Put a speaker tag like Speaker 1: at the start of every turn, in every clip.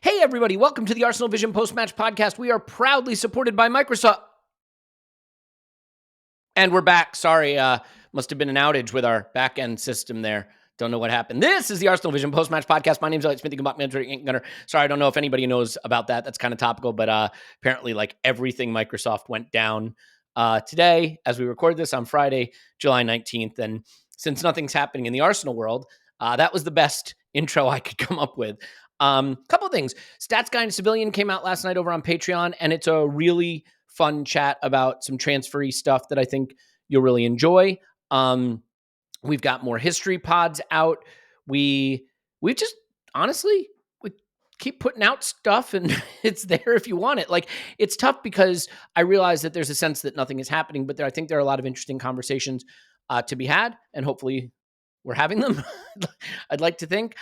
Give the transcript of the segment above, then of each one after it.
Speaker 1: Hey, everybody, welcome to the ArsenalVision Post-Match Podcast. We are proudly supported by Microsoft. And we're back. Sorry, must have been an outage with our back-end system there. Don't know what happened. This is the ArsenalVision Post-Match Podcast. My name's Elliot Smith. You can block me on Twitter, Gunner. Sorry, I don't know if anybody knows about that. That's kind of topical, but apparently, like, everything Microsoft went down today as we record this on Friday, July 19th. And since nothing's happening in the Arsenal world, that was the best intro I could come up with. Couple of things. Stats Guy and Civilian came out last night over on Patreon, and it's a really fun chat about some transfery stuff that I think you'll really enjoy. We've got more history pods out. We just honestly, we keep putting out stuff and it's there if you want it. Like, it's tough because I realize that there's a sense that nothing is happening, but I think there are a lot of interesting conversations to be had, and hopefully we're having them. I'd like to think.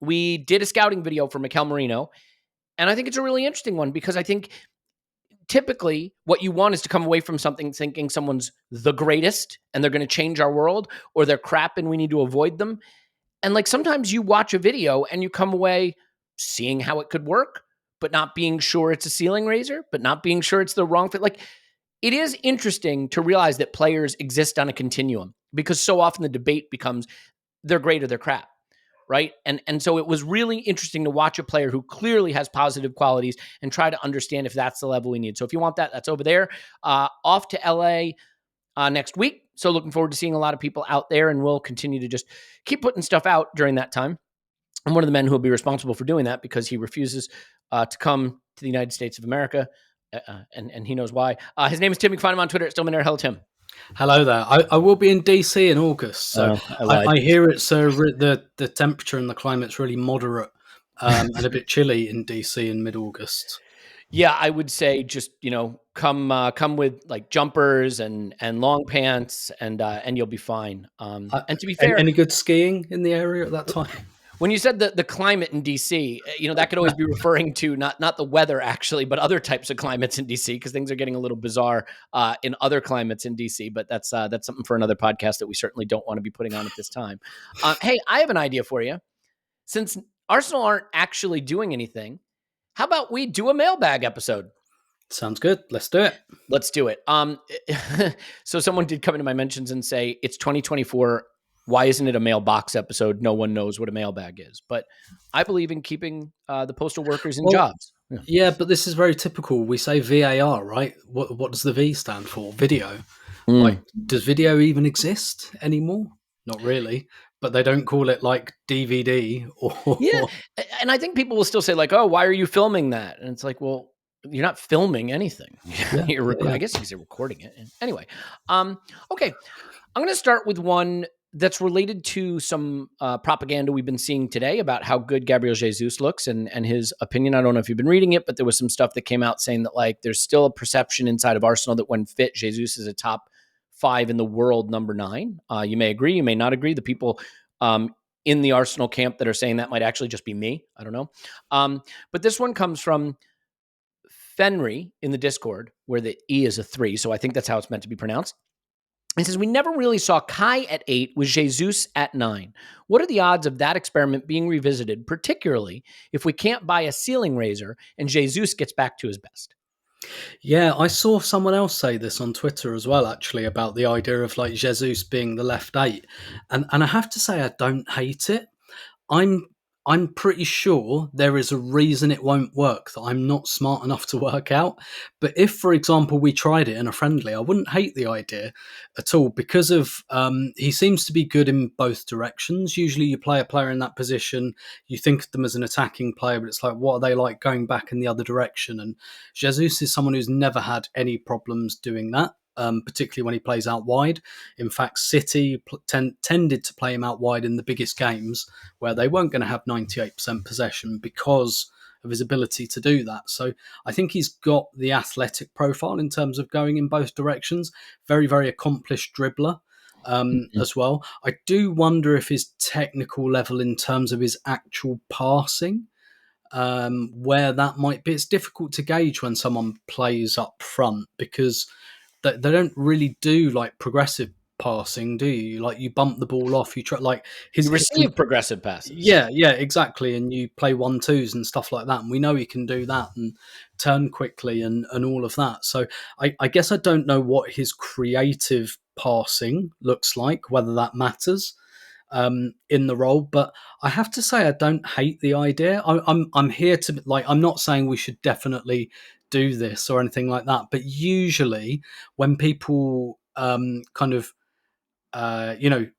Speaker 1: We did a scouting video for Mikel Merino, and I think it's a really interesting one because I think typically what you want is to come away from something thinking someone's the greatest and they're going to change our world, or they're crap and we need to avoid them. And like, sometimes you watch a video and you come away seeing how it could work, but not being sure it's a ceiling raiser, but not being sure it's the wrong fit. Like, it is interesting to realize that players exist on a continuum, because so often the debate becomes they're great or they're crap. Right. And so it was really interesting to watch a player who clearly has positive qualities and try to understand if that's the level we need. So if you want that, that's over there. Off to LA next week. So looking forward to seeing a lot of people out there, and we'll continue to just keep putting stuff out during that time. I'm one of the men who will be responsible for doing that because he refuses to come to the United States of America. And he knows why. His name is Tim. You can find him on Twitter at Stillman. Hello, Tim.
Speaker 2: Hello there. I will be in DC in August, so I hear it's the temperature and the climate's really moderate and a bit chilly in DC in mid-August.
Speaker 1: Yeah, I would say just come with like jumpers and long pants, and you'll be fine. And to be fair,
Speaker 2: any good skiing in the area at that time?
Speaker 1: When you said the climate in DC, that could always be referring to not the weather actually, but other types of climates in DC, because things are getting a little bizarre in other climates in DC. But that's something for another podcast that we certainly don't want to be putting on at this time. Hey, I have an idea for you. Since Arsenal aren't actually doing anything, how about we do a mailbag episode?
Speaker 2: Sounds good. Let's do it.
Speaker 1: Let's do it. So someone did come into my mentions and say it's 2024. Why isn't it a mailbox episode? No one knows what a mailbag is. But I believe in keeping the postal workers in jobs.
Speaker 2: Yeah, but this is very typical. We say VAR, right? What does the V stand for? Video. Like, does video even exist anymore? Not really. But they don't call it like DVD or...
Speaker 1: Yeah, and I think people will still say like, oh, why are you filming that? And it's like, well, you're not filming anything. I guess you could say recording it. Anyway, okay. I'm going to start with one that's related to some propaganda we've been seeing today about how good Gabriel Jesus looks and his opinion. I don't know if you've been reading it, but there was some stuff that came out saying that like there's still a perception inside of Arsenal that when fit, Jesus is a top 5 in the world, number 9. You may agree, you may not agree. The people in the Arsenal camp that are saying that might actually just be me. I don't know. But this one comes from Fenry in the Discord, where the E is a 3. So I think that's how it's meant to be pronounced. He says, we never really saw Kai at 8 with Jesus at 9. What are the odds of that experiment being revisited, particularly if we can't buy a ceiling raiser and Jesus gets back to his best?
Speaker 2: Yeah, I saw someone else say this on Twitter as well, actually, about the idea of like Jesus being the left 8. And I have to say, I don't hate it. I'm pretty sure there is a reason it won't work that I'm not smart enough to work out. But if, for example, we tried it in a friendly, I wouldn't hate the idea at all, because of he seems to be good in both directions. Usually you play a player in that position, you think of them as an attacking player, but it's like, what are they like going back in the other direction? And Jesus is someone who's never had any problems doing that. Particularly when he plays out wide. In fact, City tended to play him out wide in the biggest games where they weren't going to have 98% possession because of his ability to do that. So I think he's got the athletic profile in terms of going in both directions. Very, very accomplished dribbler as well. I do wonder if his technical level in terms of his actual passing, where that might be. It's difficult to gauge when someone plays up front because they don't really do like progressive passing, do you? Like, you bump the ball off, you try, like,
Speaker 1: You receive progressive passes.
Speaker 2: yeah, exactly. And you play 1-2s and stuff like that. And we know he can do that and turn quickly and all of that. So I guess I don't know what his creative passing looks like, whether that matters in the role. But I have to say, I don't hate the idea. I'm here to, like, I'm not saying we should definitely do this or anything like that. But usually when people kind of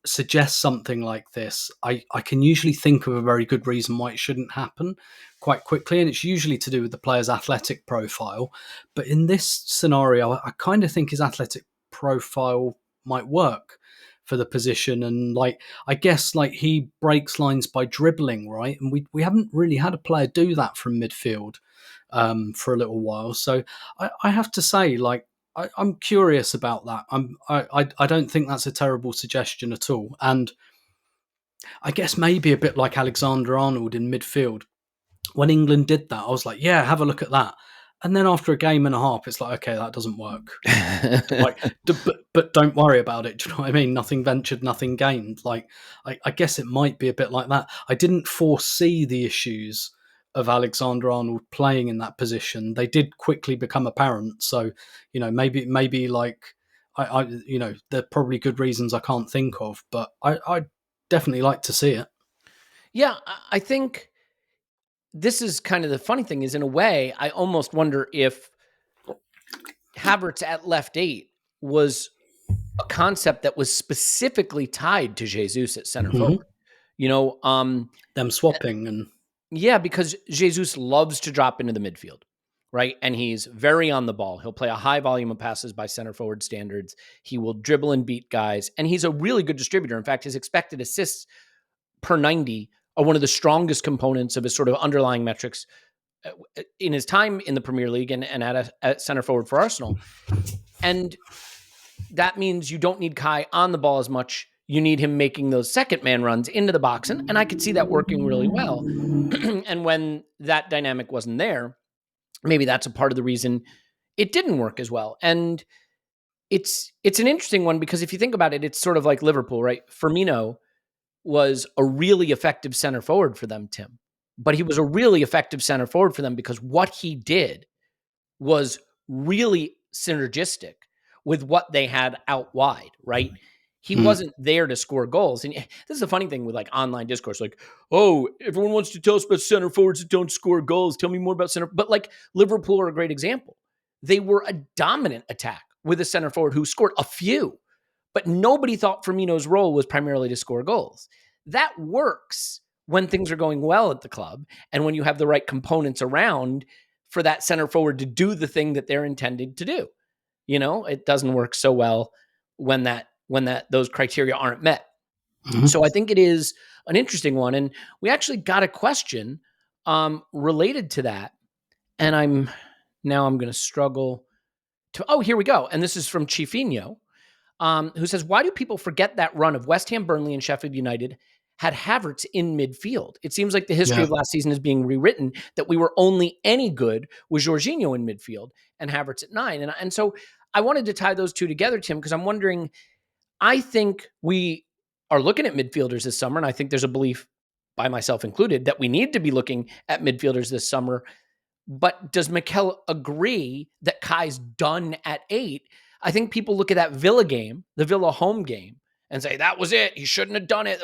Speaker 2: suggest something like this, I can usually think of a very good reason why it shouldn't happen quite quickly. And it's usually to do with the player's athletic profile. But in this scenario, I kind of think his athletic profile might work for the position. And, like, I guess, like, he breaks lines by dribbling, right? And we haven't really had a player do that from midfield for a little while. So I have to say, like, I'm curious about that. I don't think that's a terrible suggestion at all. And I guess maybe a bit like Alexander-Arnold in midfield. When England did that, I was like, yeah, have a look at that. And then after a game and a half, it's like, okay, that doesn't work. Like, but don't worry about it. Do you know what I mean? Nothing ventured, nothing gained. Like, I guess it might be a bit like that. I didn't foresee the issues of Alexander-Arnold playing in that position. They did quickly become apparent. So, maybe like, there are probably good reasons I can't think of, but I definitely like to see it.
Speaker 1: Yeah, I think this is kind of the funny thing is, in a way, I almost wonder if Havertz at left 8 was a concept that was specifically tied to Jesus at center forward.
Speaker 2: Them swapping and
Speaker 1: yeah, because Jesus loves to drop into the midfield, right? And he's very on the ball. He'll play a high volume of passes by center forward standards. He will dribble and beat guys, and he's a really good distributor. In fact, his expected assists per 90 are one of the strongest components of his sort of underlying metrics in his time in the Premier League and at center forward for Arsenal. And that means you don't need Kai on the ball as much. You need him making those second man runs into the box. And I could see that working really well. And when that dynamic wasn't there, maybe that's a part of the reason it didn't work as well. And it's an interesting one because if you think about it, it's sort of like Liverpool, right? Firmino was a really effective center forward for them, Tim. But he was a really effective center forward for them because what he did was really synergistic with what they had out wide, right? He wasn't there to score goals. And this is the funny thing with like online discourse, like, oh, everyone wants to tell us about center forwards that don't score goals. Tell me more about center. But like Liverpool are a great example. They were a dominant attack with a center forward who scored a few, but nobody thought Firmino's role was primarily to score goals. That works when things are going well at the club and when you have the right components around for that center forward to do the thing that they're intended to do. It doesn't work so well when those criteria aren't met. Mm-hmm. So I think it is an interesting one. And we actually got a question related to that. And I'm going to struggle to, here we go. And this is from Chifinho, who says, why do people forget that run of West Ham, Burnley, and Sheffield United had Havertz in midfield? It seems like the history of last season is being rewritten, that we were only any good with Jorginho in midfield and Havertz at 9. And so I wanted to tie those two together, Tim, because I'm wondering, I think we are looking at midfielders this summer, and I think there's a belief, by myself included, that we need to be looking at midfielders this summer. But does Mikel agree that Kai's done at 8? I think people look at that Villa game, the Villa home game, and say, that was it. He shouldn't have done it.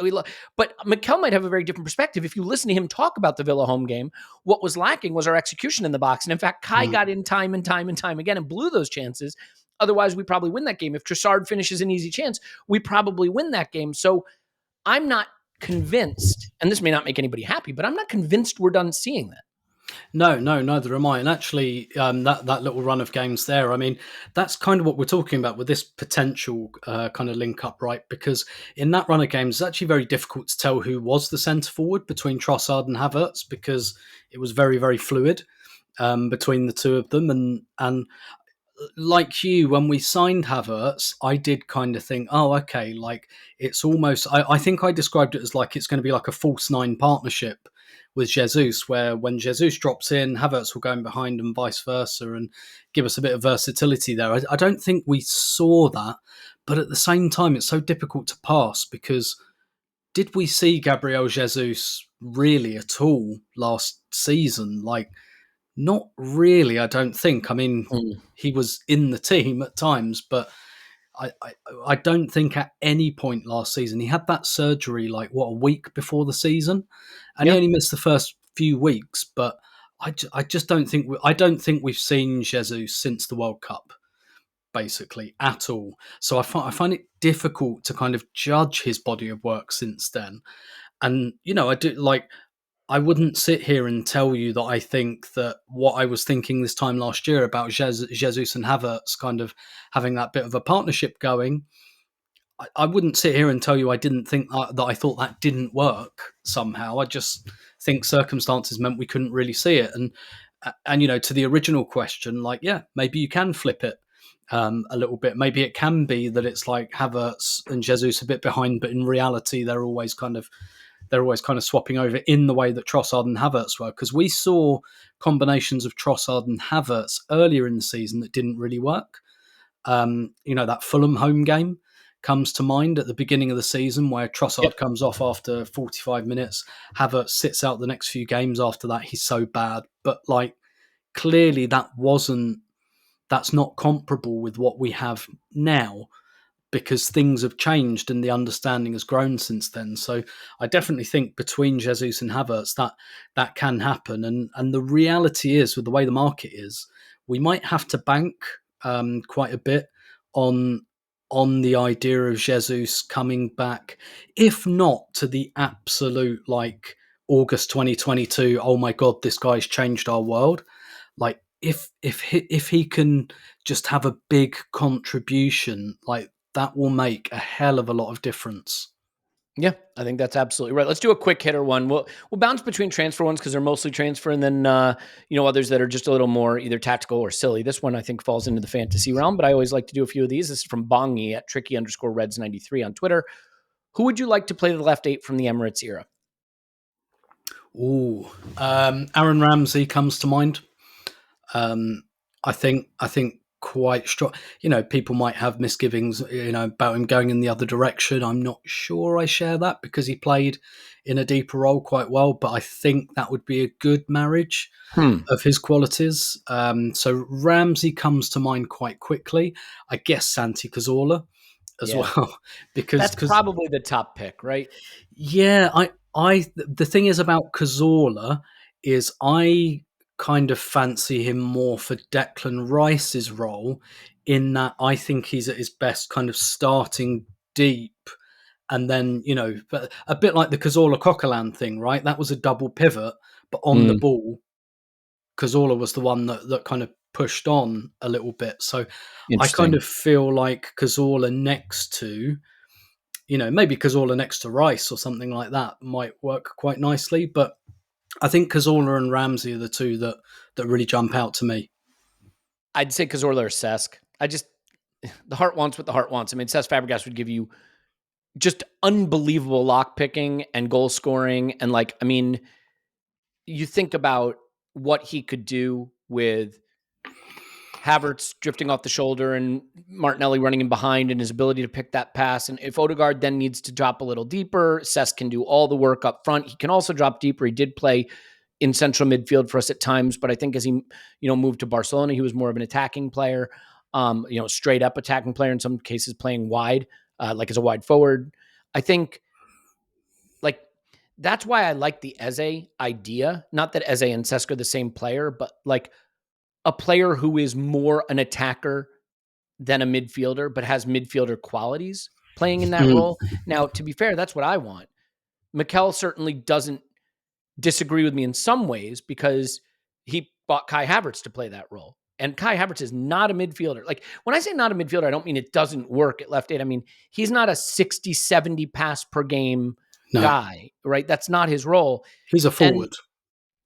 Speaker 1: But Mikel might have a very different perspective. If you listen to him talk about the Villa home game, what was lacking was our execution in the box. And in fact, Kai got in time and time and time again and blew those chances. Otherwise, we probably win that game. If Trossard finishes an easy chance, we probably win that game. So I'm not convinced, and this may not make anybody happy, but I'm not convinced we're done seeing that.
Speaker 2: No, neither am I. And actually, that little run of games there, I mean, that's kind of what we're talking about with this potential kind of link up, right? Because in that run of games, it's actually very difficult to tell who was the centre forward between Trossard and Havertz, because it was very, very fluid between the two of them. And like you, when we signed Havertz, I did kind of think, oh, okay, like it's almost, I think I described it as like it's going to be like a false 9 partnership with Jesus, where when Jesus drops in, Havertz will go in behind and vice versa and give us a bit of versatility there. I don't think we saw that, But at the same time, it's so difficult to pass because did we see Gabriel Jesus really at all last season? Like, not really, I don't think. I mean,
Speaker 1: Mm.
Speaker 2: he was in the team at times, but I, I, I don't think at any point last season he had that surgery like a week before the season, and he
Speaker 1: Yeah.
Speaker 2: only missed the first few weeks. But I just don't think I don't think we've seen Jesus since the World Cup basically at all. So I find it difficult to kind of judge his body of work since then. And I do like I wouldn't sit here and tell you that I think that what I was thinking this time last year about Jesus and Havertz kind of having that bit of a partnership going. I wouldn't sit here and tell you I didn't think that I thought that didn't work somehow. I just think circumstances meant we couldn't really see it. And to the original question, like, yeah, maybe you can flip it a little bit. Maybe it can be that it's like Havertz and Jesus a bit behind, but in reality they're always kind of swapping over in the way that Trossard and Havertz were, because we saw combinations of Trossard and Havertz earlier in the season that didn't really work. That Fulham home game comes to mind at the beginning of the season where Trossard
Speaker 1: Yep.
Speaker 2: comes off after 45 minutes. Havertz sits out the next few games after that. He's so bad. But like clearly that's not comparable with what we have now, because things have changed and the understanding has grown since then. So I definitely think between Jesus and Havertz that can happen. And the reality is, with the way the market is, we might have to bank quite a bit on the idea of Jesus coming back, if not to the absolute like August 2022. Oh my God, this guy's changed our world. Like if he can just have a big contribution, like that will make a hell of a lot of difference.
Speaker 1: Yeah, I think that's absolutely right. Let's do a quick hitter one. We'll bounce between transfer ones because they're mostly transfer, and then others that are just a little more either tactical or silly. This one I think falls into the fantasy realm, but I always like to do a few of these. This is from Bongi at tricky_reds93 on Twitter. Who would you like to play the left eight from the Emirates era?
Speaker 2: Ooh, Aaron Ramsey comes to mind. I think quite strong. People might have misgivings, about him going in the other direction. I'm not sure I share that because he played in a deeper role quite well, but I think that would be a good marriage of his qualities. So Ramsey comes to mind quite quickly. I guess Santi Cazorla as
Speaker 1: Yeah,
Speaker 2: well, because
Speaker 1: that's probably the top pick, right?
Speaker 2: yeah, the thing is about Cazorla is I kind of fancy him more for Declan Rice's role, in that I think he's at his best kind of starting deep, and then but a bit like the Cazorla Coquelin thing, right? That was a double pivot, but on the
Speaker 1: Mm,
Speaker 2: ball, Cazorla was the one that kind of pushed on a little bit. So I kind
Speaker 1: interesting.
Speaker 2: of feel like Cazorla next to maybe Cazorla next to Rice or something like that might work quite nicely. But I think Cazorla and Ramsey are the two that really jump out to me.
Speaker 1: I'd say Cazorla or Cesc. The heart wants what the heart wants. I mean, Cesc Fabregas would give you just unbelievable lock picking and goal scoring. And you think about what he could do with Havertz drifting off the shoulder and Martinelli running in behind, and his ability to pick that pass. And if Odegaard then needs to drop a little deeper, Cesc can do all the work up front. He can also drop deeper. He did play in central midfield for us at times, but I think as he moved to Barcelona, he was more of an attacking player, straight up attacking player, in some cases playing wide, like as a wide forward. I think like that's why I like the Eze idea. Not that Eze and Cesc are the same player, but like a player who is more an attacker than a midfielder, but has midfielder qualities playing in that
Speaker 2: Mm,
Speaker 1: role. Now, to be fair, that's what I want. Mikel certainly doesn't disagree with me in some ways because he bought Kai Havertz to play that role. And Kai Havertz is not a midfielder. Like when I say not a midfielder, I don't mean it doesn't work at left eight. I mean, he's not a 60, 70 pass per game
Speaker 2: no,
Speaker 1: guy, right? That's not his role.
Speaker 2: he's a
Speaker 1: And
Speaker 2: forward.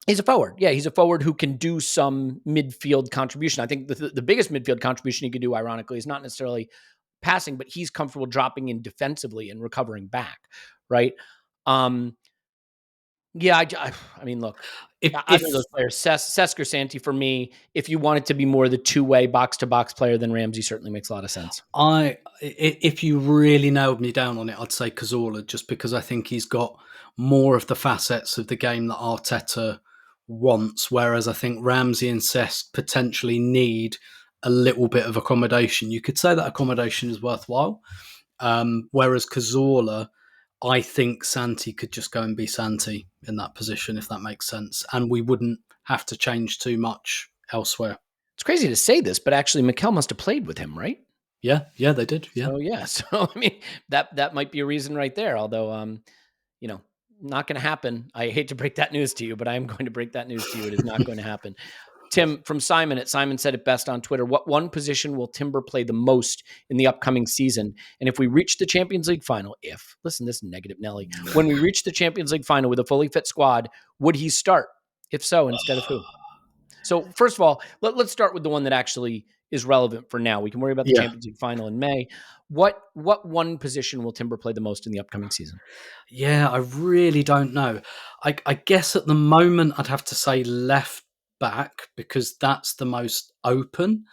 Speaker 1: he's a forward. Yeah, he's a forward who can do some midfield contribution. I think the biggest midfield contribution he could do, ironically, is not necessarily passing, but he's comfortable dropping in defensively and recovering back, right? Um, Yeah, I mean, look, either of
Speaker 2: If
Speaker 1: those players, Cesc or Santi, for me, if you want it to be more the two-way box-to-box player, then Ramsey certainly makes a lot of sense.
Speaker 2: if you really nailed me down on it, I'd say Cazorla, just because I think he's got more of the facets of the game that Arteta wants, whereas I think Ramsey and Cesc potentially need a little bit of accommodation. You could say that accommodation is worthwhile, whereas Cazorla, I think Santi could just go and be Santi in that position, if that makes sense, and we wouldn't have to change too much elsewhere.
Speaker 1: It's crazy to say this, but actually, Mikel must have played with him, right?
Speaker 2: Yeah, they did. Yeah.
Speaker 1: So yeah, so I mean, that might be a reason right there. Although, you know, not going to happen. I hate to break that news to you, but I am going to break that news to you. It is not going to happen. Tim from Simon said it best on Twitter. What one position will Timber play the most in the upcoming season? And if we reach the Champions League final, listen, this negative Nelly, when we reach the Champions League final with a fully fit squad, would he start? If so, instead of who? So first of all, let's start with the one that actually is relevant for now. We can worry about the
Speaker 2: Yeah.
Speaker 1: Champions League final in May. What one position will Timber play the most in the upcoming season?
Speaker 2: Yeah, I really don't know. I guess at the moment I'd have to say left back because that's the most open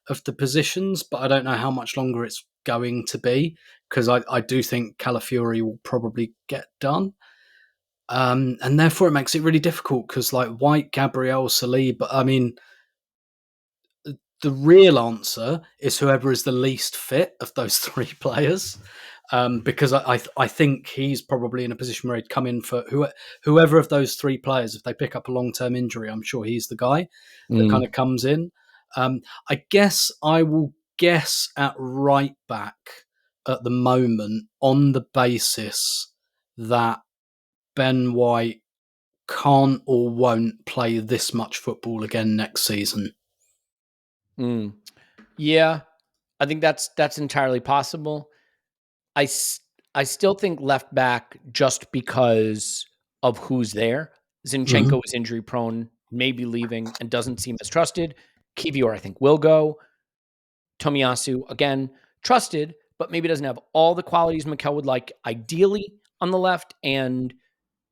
Speaker 2: of the positions, but I don't know how much longer it's going to be because I do think Calafiori will probably get done. And therefore it makes it really difficult because like White, Gabriel, Saliba, I mean, the real answer is whoever is the least fit of those three players. Because I think he's probably in a position where he'd come in for whoever of those three players. If they pick up a long term injury, I'm sure he's the guy that kind of comes in. I guess I will guess at right back at the moment on the basis that Ben White can't or won't play this much football again next season.
Speaker 1: Mm. Yeah, I think that's entirely possible. I still think left back just because of who's there.
Speaker 2: Mm-hmm.
Speaker 1: Zinchenko is injury prone, maybe leaving, and doesn't seem as trusted. Kivior, I think, will go. Tomiyasu, again, trusted, but maybe doesn't have all the qualities Mikel would like ideally on the left and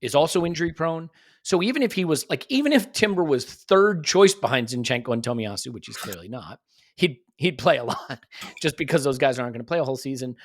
Speaker 1: is also injury prone. So even if he was even if Timber was third choice behind Zinchenko and Tomiyasu, which he's clearly not, he'd play a lot just because those guys aren't going to play a whole season.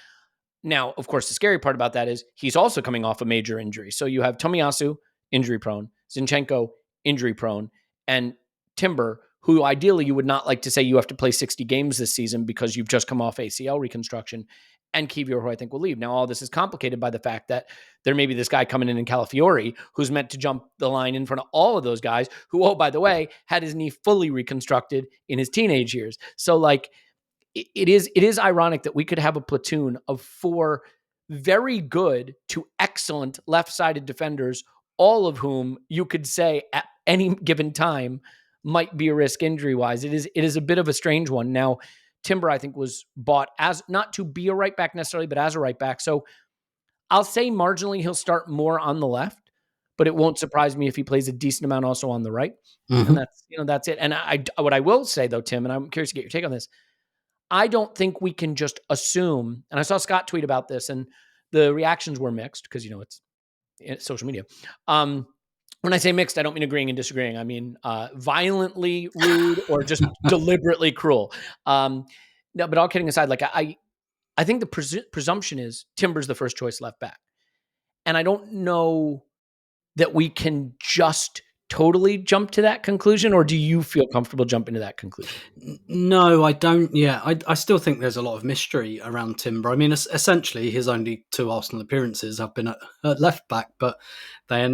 Speaker 1: Now, of course, the scary part about that is he's also coming off a major injury. So you have Tomiyasu, injury prone, Zinchenko, injury prone, and Timber, who ideally you would not like to say you have to play 60 games this season because you've just come off ACL reconstruction, and Kivior, who I think will leave. Now, all this is complicated by the fact that there may be this guy coming in Calafiori who's meant to jump the line in front of all of those guys who, oh, by the way, had his knee fully reconstructed in his teenage years. So, it is ironic that we could have a platoon of four very good to excellent left-sided defenders, all of whom you could say at any given time might be a risk injury-wise. It is a bit of a strange one. Now, Timber, I think, was bought as not to be a right back necessarily, but as a right back. So I'll say marginally he'll start more on the left, but it won't surprise me if he plays a decent amount also on the right.
Speaker 2: Mm-hmm.
Speaker 1: And that's it. And what I will say though, Tim, and I'm curious to get your take on this, I don't think we can just assume, and I saw Scott tweet about this, and the reactions were mixed because, it's social media. When I say mixed, I don't mean agreeing and disagreeing. I mean violently rude or just deliberately cruel. No, but all kidding aside, I think the presumption is Timber's the first choice left back. And I don't know that we can just totally jump to that conclusion, or do you feel comfortable jumping to that conclusion?
Speaker 2: No, I don't. Yeah, I still think there's a lot of mystery around Timber. I mean, essentially, his only two Arsenal appearances have been at left back, but they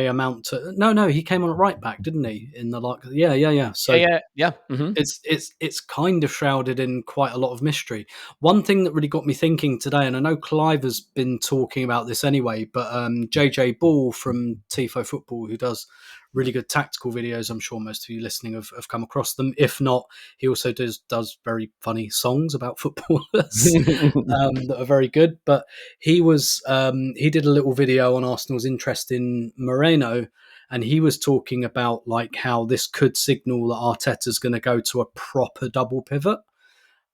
Speaker 2: amount to no. He came on at right back, didn't he? In the yeah. So
Speaker 1: Yeah. Mm-hmm.
Speaker 2: it's kind of shrouded in quite a lot of mystery. One thing that really got me thinking today, and I know Clive has been talking about this anyway, but JJ Ball from Tifo Football, who does really good tactical videos. I'm sure most of you listening have come across them. If not, he also does very funny songs about footballers that are very good. But he did a little video on Arsenal's interest in Moreno, and he was talking about how this could signal that Arteta's going to go to a proper double pivot.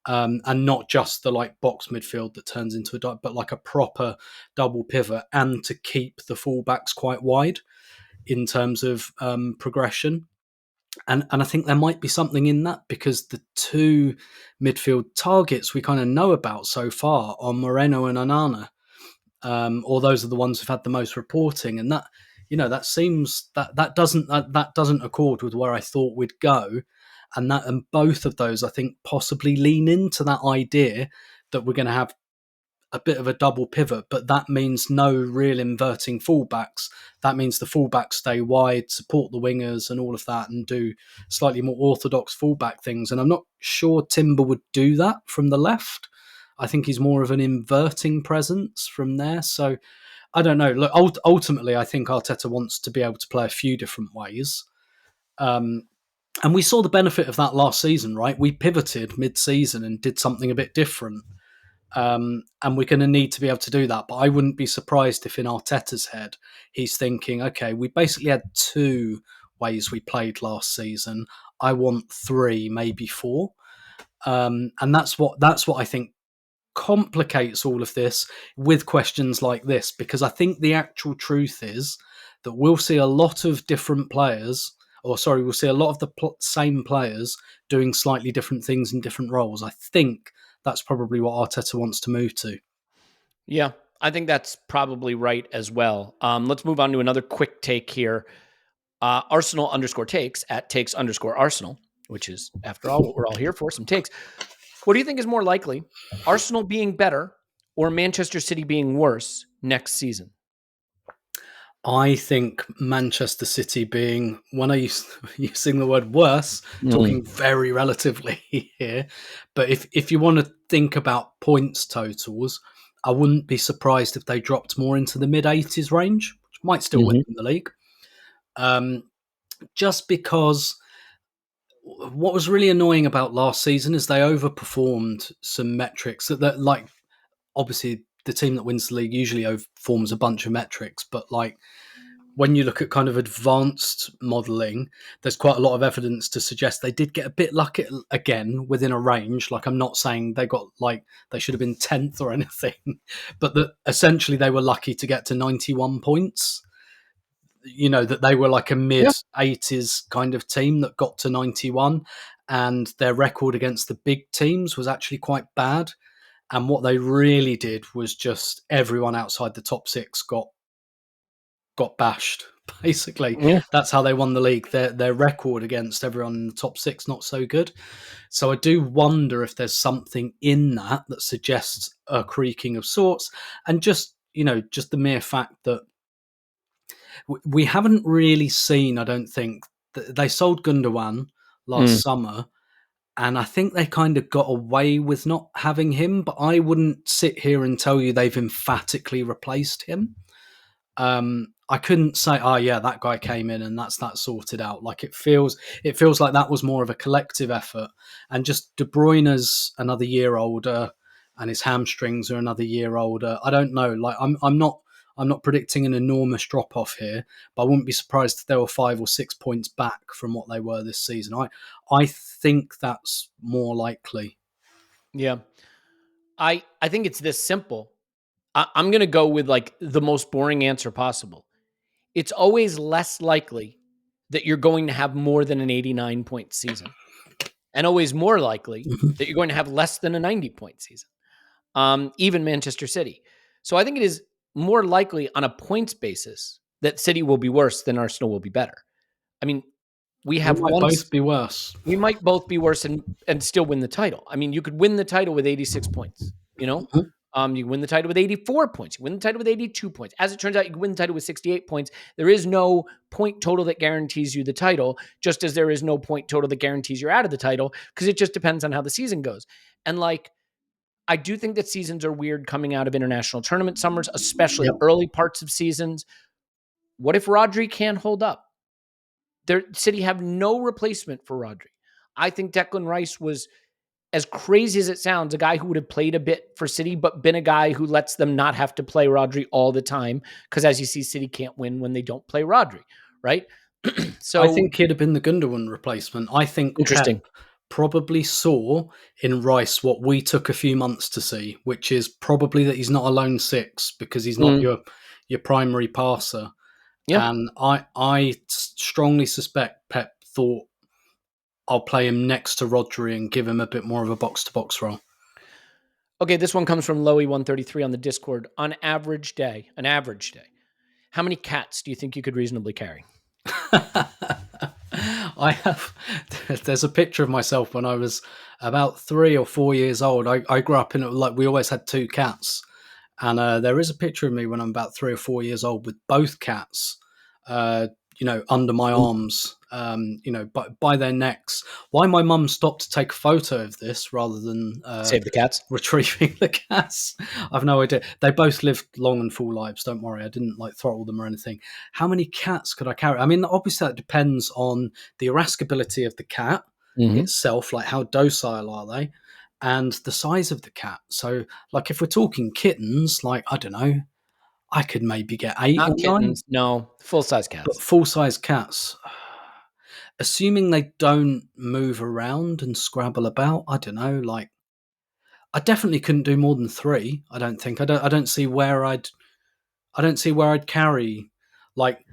Speaker 2: And not just the box midfield that turns into but a proper double pivot, and to keep the fullbacks quite wide. in terms of progression. And I think there might be something in that, because the two midfield targets we kind of know about so far are Moreno and Onana, or those are the ones who've had the most reporting, and that, that seems that doesn't accord with where I thought we'd go, and both of those I think possibly lean into that idea that we're going to have a bit of a double pivot, but that means no real inverting fullbacks. That means the fullbacks stay wide, support the wingers and all of that, and do slightly more orthodox fullback things. And I'm not sure Timber would do that from the left. I think he's more of an inverting presence from there. So I don't know. Look, ultimately, I think Arteta wants to be able to play a few different ways. And we saw the benefit of that last season, right? We pivoted mid-season and did something a bit different. And we're going to need to be able to do that. But I wouldn't be surprised if in Arteta's head, he's thinking, okay, we basically had two ways we played last season. I want three, maybe four. And that's what I think complicates all of this with questions like this, because I think the actual truth is that we'll see a lot of different players, we'll see a lot of the same players doing slightly different things in different roles. I think that's probably what Arteta wants to move to.
Speaker 1: Yeah, I think that's probably right as well. Let's move on to another quick take here. Arsenal_takes at takes_Arsenal, which is, after all, what we're all here for, some takes. What do you think is more likely, Arsenal being better or Manchester City being worse next season?
Speaker 2: I think Manchester City being, when I use using the word worse, talking very relatively here, but if you want to think about points totals, I wouldn't be surprised if they dropped more into the mid-80s range, which might still win the league. Just because what was really annoying about last season is they overperformed some metrics that like, obviously the team that wins the league usually overperforms a bunch of metrics, but like when you look at kind of advanced modelling, there's quite a lot of evidence to suggest they did get a bit lucky again within a range. Like, I'm not saying they got like they should have been 10th or anything, but that essentially they were lucky to get to 91 points. You know, that they were like a mid-80s kind of team that got to 91, and their record against the big teams was actually quite bad. And what they really did was just everyone outside the top six got bashed. Basically, that's how they won the league. Their record against everyone in the top six not so good. So I do wonder if there's something in that suggests a creaking of sorts, and just the mere fact that we haven't really seen. I don't think they sold Gundogan last summer. And I think they kind of got away with not having him, but I wouldn't sit here and tell you they've emphatically replaced him. I couldn't say, oh yeah, that guy came in and that's that sorted out. Like it feels like that was more of a collective effort. And just De Bruyne's another year older, and his hamstrings are another year older. I don't know. Like I'm not predicting an enormous drop off here, but I wouldn't be surprised if they were 5 or 6 points back from what they were this season. I think that's more likely.
Speaker 1: Yeah. I think it's this simple. I'm going to go with like the most boring answer possible. It's always less likely that you're going to have more than an 89-point season, and always more likely that you're going to have less than a 90-point season. Even Manchester City. So I think it is more likely on a points basis that City will be worse than Arsenal will be better. I mean, we might
Speaker 2: both be worse.
Speaker 1: We might both be worse and still win the title. I mean, you could win the title with 86 points, you know? You can win the title with 84 points. You win the title with 82 points. As it turns out, you can win the title with 68 points. There is no point total that guarantees you the title, just as there is no point total that guarantees you're out of the title, because it just depends on how the season goes. And like, I do think that seasons are weird coming out of international tournament summers, especially early parts of seasons. What if Rodri can't hold up? City have no replacement for Rodri. I think Declan Rice was, as crazy as it sounds, a guy who would have played a bit for City, but been a guy who lets them not have to play Rodri all the time. Because as you see, City can't win when they don't play Rodri, right? So
Speaker 2: I think he'd have been the Gundogan replacement. I think
Speaker 1: interesting.
Speaker 2: Pep probably saw in Rice what we took a few months to see, which is probably that he's not a lone six, because he's not your primary passer.
Speaker 1: Yeah.
Speaker 2: And I strongly suspect Pep thought I'll play him next to Rodri and give him a bit more of a box-to-box role.
Speaker 1: Okay, this one comes from Loey133 on the Discord. On an average day, how many cats do you think you could reasonably carry?
Speaker 2: I have. There's a picture of myself when I was about 3 or 4 years old. I grew up in like we always had two cats, and there is a picture of me when I'm about 3 or 4 years old with both cats, uh, under my arms, by their necks. Why my mum stopped to take a photo of this rather than
Speaker 1: Save the cats.
Speaker 2: retrieving the cats, I've no idea. They both lived long and full lives. Don't worry, I didn't like throttle them or anything. How many cats could I carry? I mean, obviously that depends on the irascibility of the cat itself, like how docile are they, and the size of the cat. So, like, if we're talking kittens, like I don't know, I could maybe get 8 or
Speaker 1: Not
Speaker 2: 9,
Speaker 1: kittens. No, full-size
Speaker 2: but
Speaker 1: cats.
Speaker 2: full-size cats. Assuming they don't move around and scrabble about, I don't know. Like, I definitely couldn't do more than 3. I don't think. I don't see where I'd carry like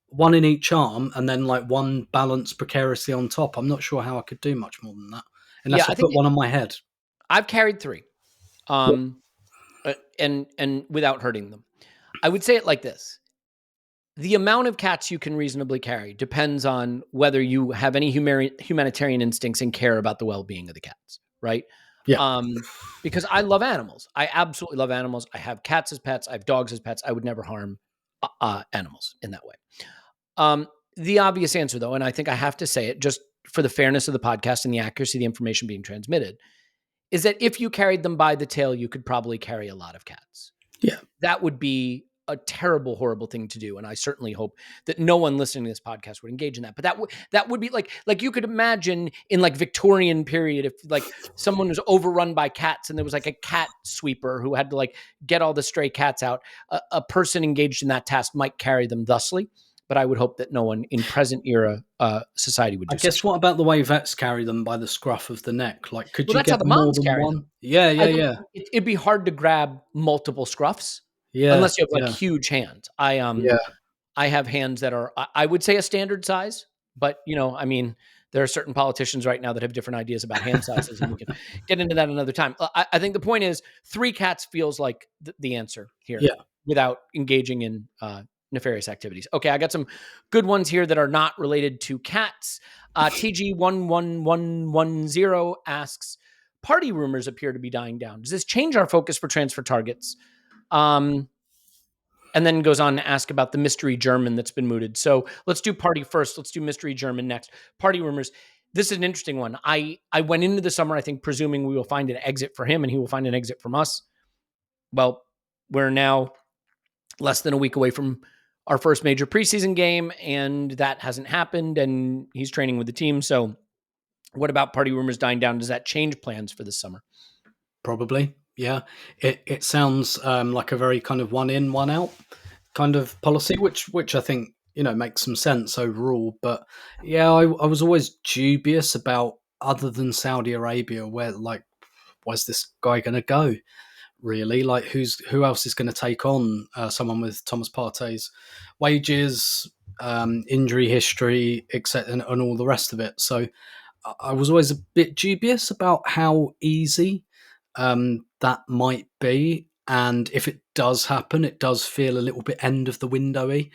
Speaker 2: one in each arm and then like one balanced precariously on top. I'm not sure how I could do much more than that
Speaker 1: Yeah,
Speaker 2: unless I
Speaker 1: I think
Speaker 2: put one on my head.
Speaker 1: I've carried 3, and without hurting them. I would say it like this: the amount of cats you can reasonably carry depends on whether you have any humanitarian instincts and care about the well-being of the cats, right?
Speaker 2: Yeah.
Speaker 1: Um, because I love animals. I absolutely love animals. I have cats as pets. I have dogs as pets. I would never harm animals in that way. The obvious answer, though, and I think I have to say it just for the fairness of the podcast and the accuracy of the information being transmitted, is that if you carried them by the tail, you could probably carry a lot of cats.
Speaker 2: Yeah.
Speaker 1: That would be a terrible, horrible thing to do, and I certainly hope that no one listening to this podcast would engage in that. But that would be like you could imagine in like Victorian period, if like someone was overrun by cats and there was like a cat sweeper who had to like get all the stray cats out. A person engaged in that task might carry them thusly, but I would hope that no one in present era society would
Speaker 2: I
Speaker 1: do
Speaker 2: guess
Speaker 1: such.
Speaker 2: what about the way vets carry them by the scruff of the neck? Like, could
Speaker 1: Well,
Speaker 2: you
Speaker 1: that's how
Speaker 2: get
Speaker 1: the
Speaker 2: more
Speaker 1: moms
Speaker 2: than
Speaker 1: carry them.
Speaker 2: one? Yeah,
Speaker 1: I
Speaker 2: yeah,
Speaker 1: think
Speaker 2: yeah.
Speaker 1: it'd be hard to grab multiple scruffs
Speaker 2: Yeah,
Speaker 1: unless you have like
Speaker 2: yeah,
Speaker 1: huge hands.
Speaker 2: yeah.
Speaker 1: I have hands that are, I would say, a standard size, but I mean, there are certain politicians right now that have different ideas about hand sizes, and we can get into that another time. I think the point is 3 cats feels like the answer here
Speaker 2: Yeah.
Speaker 1: without engaging in nefarious activities. Okay, I got some good ones here that are not related to cats. TG11110 asks, party rumors appear to be dying down. Does this change our focus for transfer targets? And then goes on to ask about the mystery German that's been mooted. So let's do party first. Let's do mystery German next. Party rumors. This is an interesting one. I went into the summer, I think, presuming we will find an exit for him and he will find an exit from us. Well, we're now less than a week away from our first major preseason game, and that hasn't happened, and he's training with the team. So what about party rumors dying down? Does that change plans for this summer?
Speaker 2: Probably. Yeah. It sounds like a very kind of one in, one out kind of policy, which I think makes some sense overall. But yeah, I was always dubious about other than Saudi Arabia, where like, where's this guy going to go? Really, like who else is going to take on someone with Thomas Partey's wages, injury history, etc., and all the rest of it. So I was always a bit dubious about how easy that might be. And if it does happen, it does feel a little bit end of the windowy.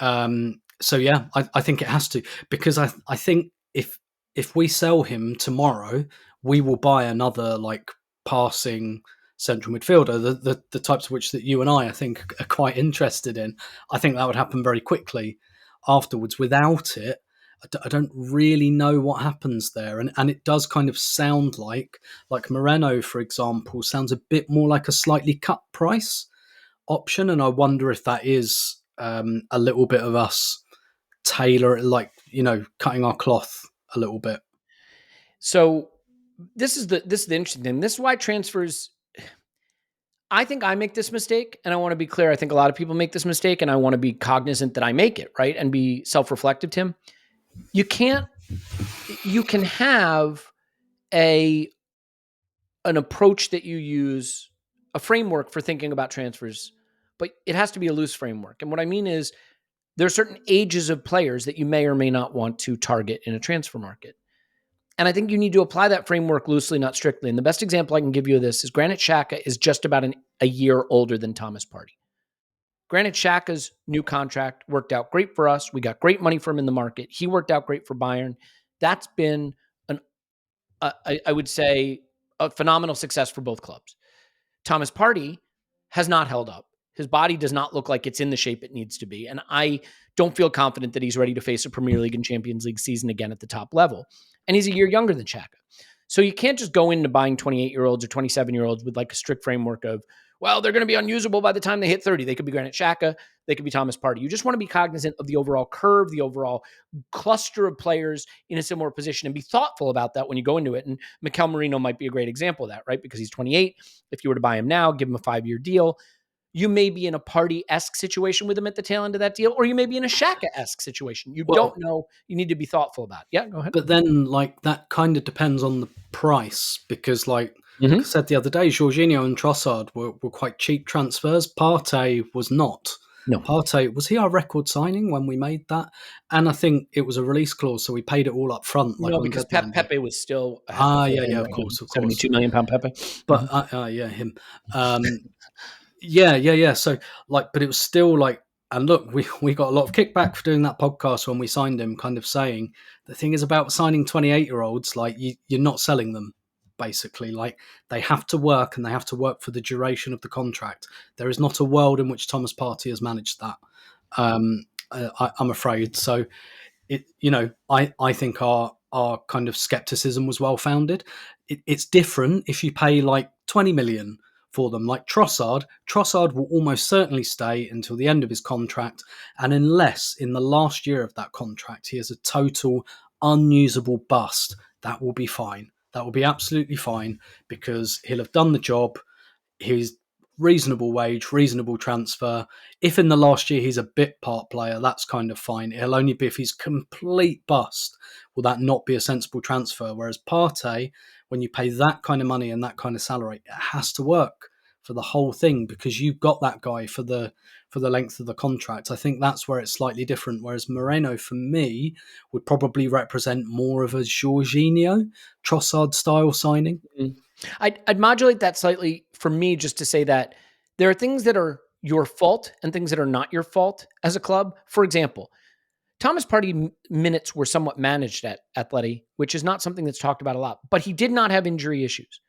Speaker 2: So yeah, I think it has to, because I think if we sell him tomorrow, we will buy another like passing central midfielder, the types of which that you and I think are quite interested in. I think that would happen very quickly afterwards. Without it, I don't really know what happens there, and it does kind of sound like Moreno, for example, sounds a bit more like a slightly cut price option, and I wonder if that is a little bit of us cutting our cloth a little bit.
Speaker 1: So this is the interesting thing. This is why transfers. I think I make this mistake, and I want to be clear. I think a lot of people make this mistake, and I want to be cognizant that I make it, right, and be self-reflective. Tim, you can have an approach that you use, a framework for thinking about transfers, but it has to be a loose framework. And what I mean is, There are certain ages of players that you may or may not want to target in a transfer market. And I think you need to apply that framework loosely, not strictly. And the best example I can give you of this is Granit Xhaka is just about a year older than Thomas Partey. Granit Xhaka's new contract worked out great for us. We got great money for him in the market. He worked out great for Bayern. That's been, I would say, a phenomenal success for both clubs. Thomas Partey has not held up. His body does not look like it's in the shape it needs to be. And I don't feel confident that he's ready to face a Premier League and Champions League season again at the top level. And he's a year younger than Xhaka. So you can't just go into buying 28-year-olds or 27-year-olds with like a strict framework of, well, they're going to be unusable by the time they hit 30. They could be Granit Xhaka. They could be Thomas Partey. You just want to be cognizant of the overall curve, the overall cluster of players in a similar position, and be thoughtful about that when you go into it. And Mikel Merino might be a great example of that, right? Because he's 28. If you were to buy him now, give him a 5-year deal, you may be in a Partey-esque situation with him at the tail end of that deal, or you may be in a Xhaka-esque situation. You don't know. You need to be thoughtful about it. Yeah, go ahead.
Speaker 2: But then, like, that kind of depends on the price because, like I said the other day, Jorginho and Trossard were quite cheap transfers. Partey was not.
Speaker 1: No.
Speaker 2: Partey, was he our record signing when we made that? And I think it was a release clause, so we paid it all up front.
Speaker 1: Like, no, because Pepe was still...
Speaker 2: of course.
Speaker 1: £72 million Pepe.
Speaker 2: But, him. Yeah. So, like, but it was still like, and look, we got a lot of kickback for doing that podcast when we signed him, kind of saying the thing is about signing 28-year-olds, like you're not selling them, basically. Like they have to work and they have to work for the duration of the contract. There is not a world in which Thomas Partey has managed that. I'm afraid. So, I think our kind of skepticism was well founded. It's different if you pay like 20 million for them, like Trossard will almost certainly stay until the end of his contract, and unless in the last year of that contract he is a total unusable bust, that will be fine. That will be absolutely fine because he'll have done the job. He's reasonable wage, reasonable transfer. If in the last year he's a bit part player, that's kind of fine. It'll only be if he's complete bust will that not be a sensible transfer. Whereas Partey, when you pay that kind of money and that kind of salary, it has to work for the whole thing because you've got that guy for the length of the contract. I think that's where it's slightly different. Whereas Moreno, for me, would probably represent more of a Jorginho, Trossard style signing.
Speaker 1: Mm-hmm. I'd modulate that slightly for me just to say that there are things that are your fault and things that are not your fault as a club. For example, Thomas Partey minutes were somewhat managed at Atleti, which is not something that's talked about a lot, but he did not have injury issues.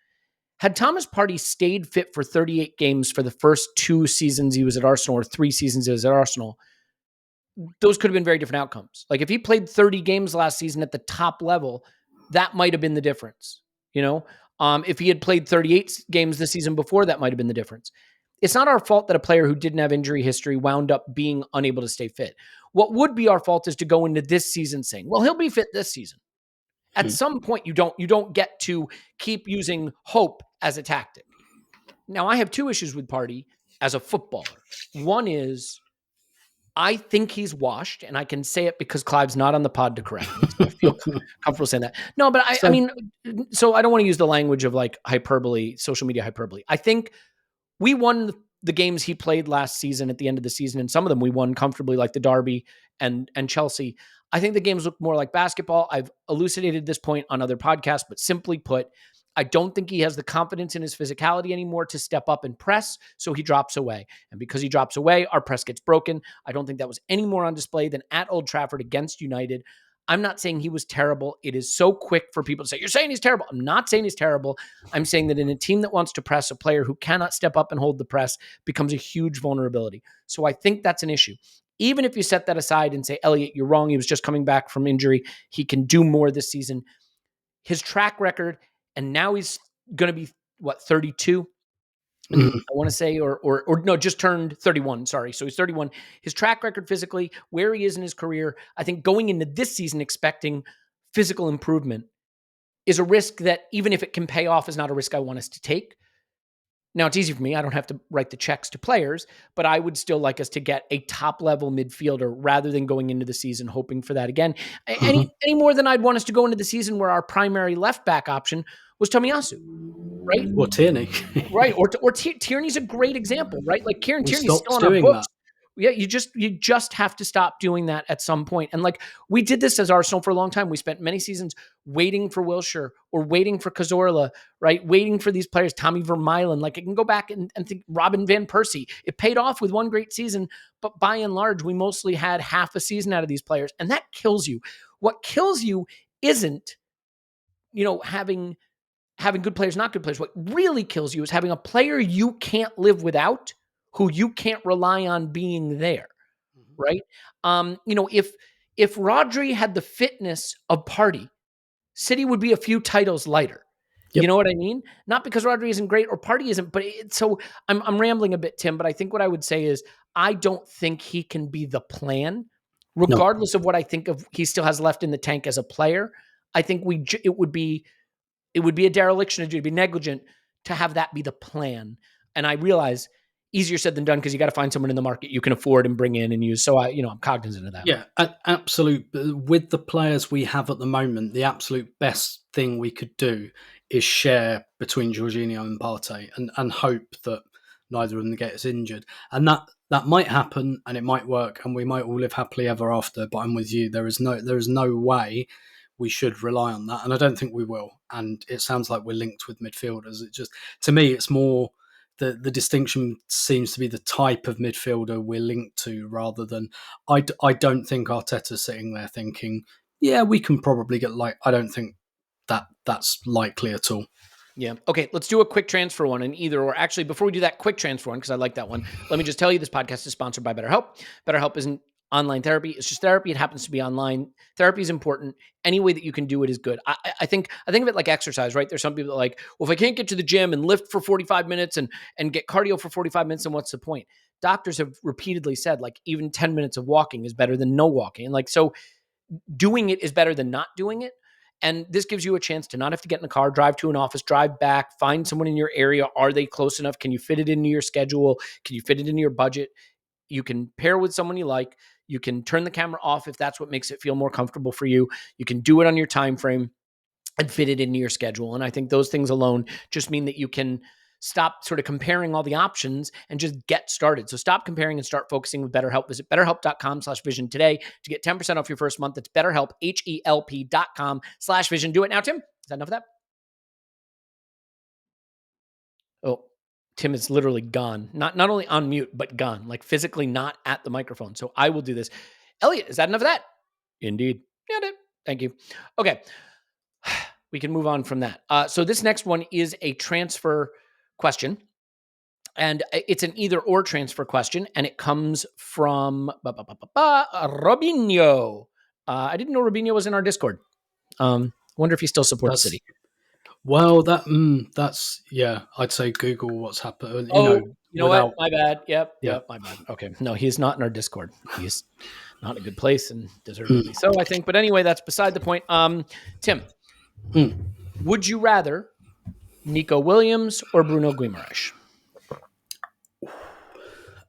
Speaker 1: Had Thomas Partey stayed fit for 38 games for the first 2 seasons he was at Arsenal or 3 seasons he was at Arsenal, those could have been very different outcomes. Like if he played 30 games last season at the top level, that might have been the difference. If he had played 38 games the season before, that might have been the difference. It's not our fault that a player who didn't have injury history wound up being unable to stay fit. What would be our fault is to go into this season saying, well, he'll be fit this season. At some point, you don't get to keep using hope as a tactic. Now, I have 2 issues with Partey as a footballer. One is I think he's washed, and I can say it because Clive's not on the pod to correct me. So I feel comfortable saying that. No, but I mean, so I don't want to use the language of like hyperbole, social media hyperbole. I think we won the games he played last season at the end of the season, and some of them we won comfortably, like the Derby and Chelsea. I think the games look more like basketball. I've elucidated this point on other podcasts, but simply put, I don't think he has the confidence in his physicality anymore to step up and press, so he drops away. And because he drops away, our press gets broken. I don't think that was any more on display than at Old Trafford against United. I'm not saying he was terrible. It is so quick for people to say, you're saying he's terrible. I'm not saying he's terrible. I'm saying that in a team that wants to press, a player who cannot step up and hold the press becomes a huge vulnerability. So I think that's an issue. Even if you set that aside and say, Elliot, you're wrong. He was just coming back from injury. He can do more this season. His track record, and now he's going to be, 32? I want to say, or no, just turned 31. Sorry. So he's 31. His track record physically, where he is in his career, I think going into this season expecting physical improvement is a risk that even if it can pay off is not a risk I want us to take. Now it's easy for me. I don't have to write the checks to players, but I would still like us to get a top level midfielder rather than going into the season hoping for that again. Any more than I'd want us to go into the season where our primary left back option was Tomiyasu, right?
Speaker 2: Or Tierney.
Speaker 1: Right. Or Tierney's a great example, right? Like Kieran Tierney's still on our books. Yeah, you just have to stop doing that at some point. And like we did this as Arsenal for a long time. We spent many seasons waiting for Wilshere or waiting for Cazorla, right? Waiting for these players, Tommy Vermaelen. Like I can go back and think Robin Van Persie. It paid off with one great season, but by and large, we mostly had half a season out of these players, and that kills you. What kills you isn't, having good players, not good players. What really kills you is having a player you can't live without, who you can't rely on being there, right? If Rodri had the fitness of Partey, City would be a few titles lighter.
Speaker 2: Yep.
Speaker 1: You know what I mean? Not because Rodri isn't great or Partey isn't, but so I'm rambling a bit, Tim. But I think what I would say is I don't think he can be the plan,
Speaker 2: No.
Speaker 1: regardless of what I think of he still has left in the tank as a player. I think it would be a dereliction, it'd be negligent to have that be the plan. And I realize easier said than done because you got to find someone in the market you can afford and bring in and use. So I'm cognizant of that.
Speaker 2: Yeah, absolute. With the players we have at the moment, the absolute best thing we could do is share between Jorginho and Partey and hope that neither of them gets injured. And that might happen and it might work and we might all live happily ever after. But I'm with you. There is no way we should rely on that. And I don't think we will. And it sounds like we're linked with midfielders. It just, to me, it's more the distinction seems to be the type of midfielder we're linked to rather than, I don't think Arteta's sitting there thinking, yeah, we can probably get I don't think that's likely at all.
Speaker 1: Yeah. Okay, let's do a quick transfer one and either or. Actually, before we do that quick transfer one, because I like that one, let me just tell you this podcast is sponsored by BetterHelp. BetterHelp isn't online therapy. It's just therapy. It happens to be online. Therapy is important. Any way that you can do it is good. I think of it like exercise, right? There's some people that are like, well, if I can't get to the gym and lift for 45 minutes and get cardio for 45 minutes, then what's the point? Doctors have repeatedly said, like, even 10 minutes of walking is better than no walking. And like, so doing it is better than not doing it. And this gives you a chance to not have to get in the car, drive to an office, drive back, find someone in your area. Are they close enough? Can you fit it into your schedule? Can you fit it into your budget? You can pair with someone you like. You can turn the camera off if that's what makes it feel more comfortable for you. You can do it on your time frame and fit it into your schedule. And I think those things alone just mean that you can stop sort of comparing all the options and just get started. So stop comparing and start focusing with BetterHelp. Visit betterhelp.com/vision today to get 10% off your first month. It's BetterHelp, HELP.com/vision. Do it now, Tim. Is that enough of that? Oh, Tim is literally gone. Not only on mute, but gone, like physically not at the microphone. So I will do this. Elliot, is that enough of that? Indeed. Got it. Thank you. Okay. We can move on from that. So this next one is a transfer question. And it's an either or transfer question. And it comes from Robinho. I didn't know Robinho was in our Discord. Wonder if he still supports City.
Speaker 2: Well, that's, yeah, I'd say Google what's happened.
Speaker 1: You know what? My bad. Yep, my bad. Okay. No, he's not in our Discord. He's not in a good place and deservedly so, I think. But anyway, that's beside the point. Tim, would you rather Nico Williams or Bruno Guimaraes?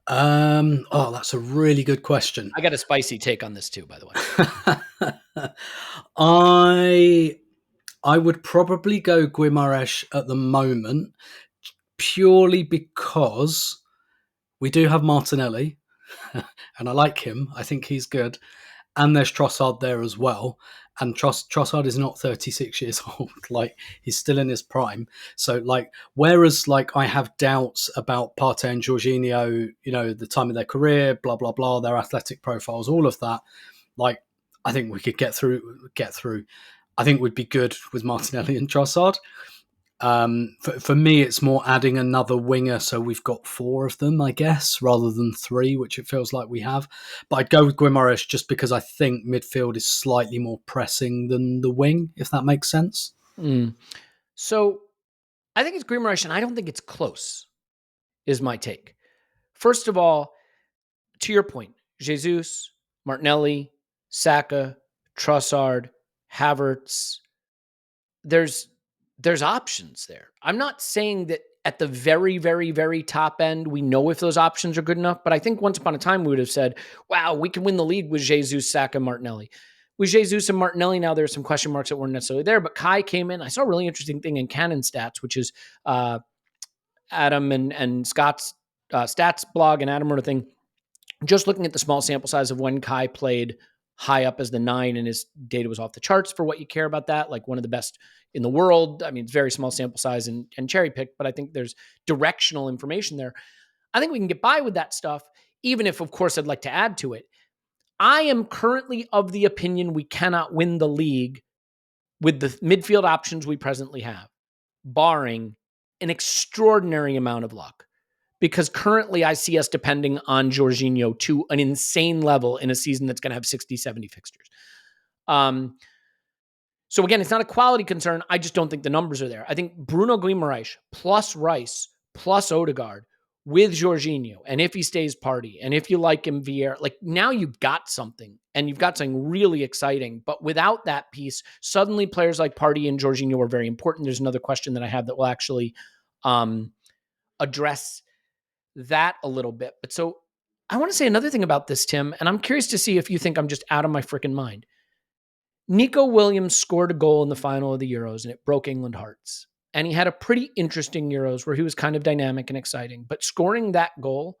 Speaker 2: That's a really good question.
Speaker 1: I got a spicy take on this too, by the way.
Speaker 2: I would probably go Guimaraes at the moment, purely because we do have Martinelli, and I like him. I think he's good. And there's Trossard there as well. And Trossard is not 36 years old. Like, he's still in his prime. So, like, whereas, like, I have doubts about Partey and Jorginho, the time of their career, blah, blah, blah, their athletic profiles, all of that, like, I think we could get through. I think we'd be good with Martinelli and Trossard. For me, it's more adding another winger, so we've got 4 of them, I guess, rather than 3, which it feels like we have. But I'd go with Guimaraes just because I think midfield is slightly more pressing than the wing, if that makes sense.
Speaker 1: So I think it's Guimaraes, and I don't think it's close, is my take. First of all, to your point, Jesus, Martinelli, Saka, Trossard, Havertz, there's options there. I'm not saying that at the very, very, very top end, we know if those options are good enough, but I think once upon a time we would have said, wow, we can win the league with Jesus, Saka, Martinelli. With Jesus and Martinelli now, there's some question marks that weren't necessarily there, but Kai came in. I saw a really interesting thing in Canon Stats, which is Adam and Scott's stats blog, and Adam wrote a thing just looking at the small sample size of when Kai played high up as the 9 and his data was off the charts for what you care about that, like one of the best in the world. I mean, it's very small sample size and cherry picked, but I think there's directional information there. I think we can get by with that stuff, even if, of course, I'd like to add to it. I am currently of the opinion we cannot win the league with the midfield options we presently have, barring an extraordinary amount of luck. Because currently I see us depending on Jorginho to an insane level in a season that's going to have 60, 70 fixtures. So again, it's not a quality concern. I just don't think the numbers are there. I think Bruno Guimaraes plus Rice plus Odegaard with Jorginho, and if he stays party, and if you like him Vieira, like now you've got something, and you've got something really exciting. But without that piece, suddenly players like Partey and Jorginho are very important. There's another question that I have that will actually address that a little bit. But so I want to say another thing about this, Tim, and I'm curious to see if you think I'm just out of my freaking mind. Nico Williams scored a goal in the final of the Euros, and it broke England hearts. And he had a pretty interesting Euros where he was kind of dynamic and exciting. But scoring that goal,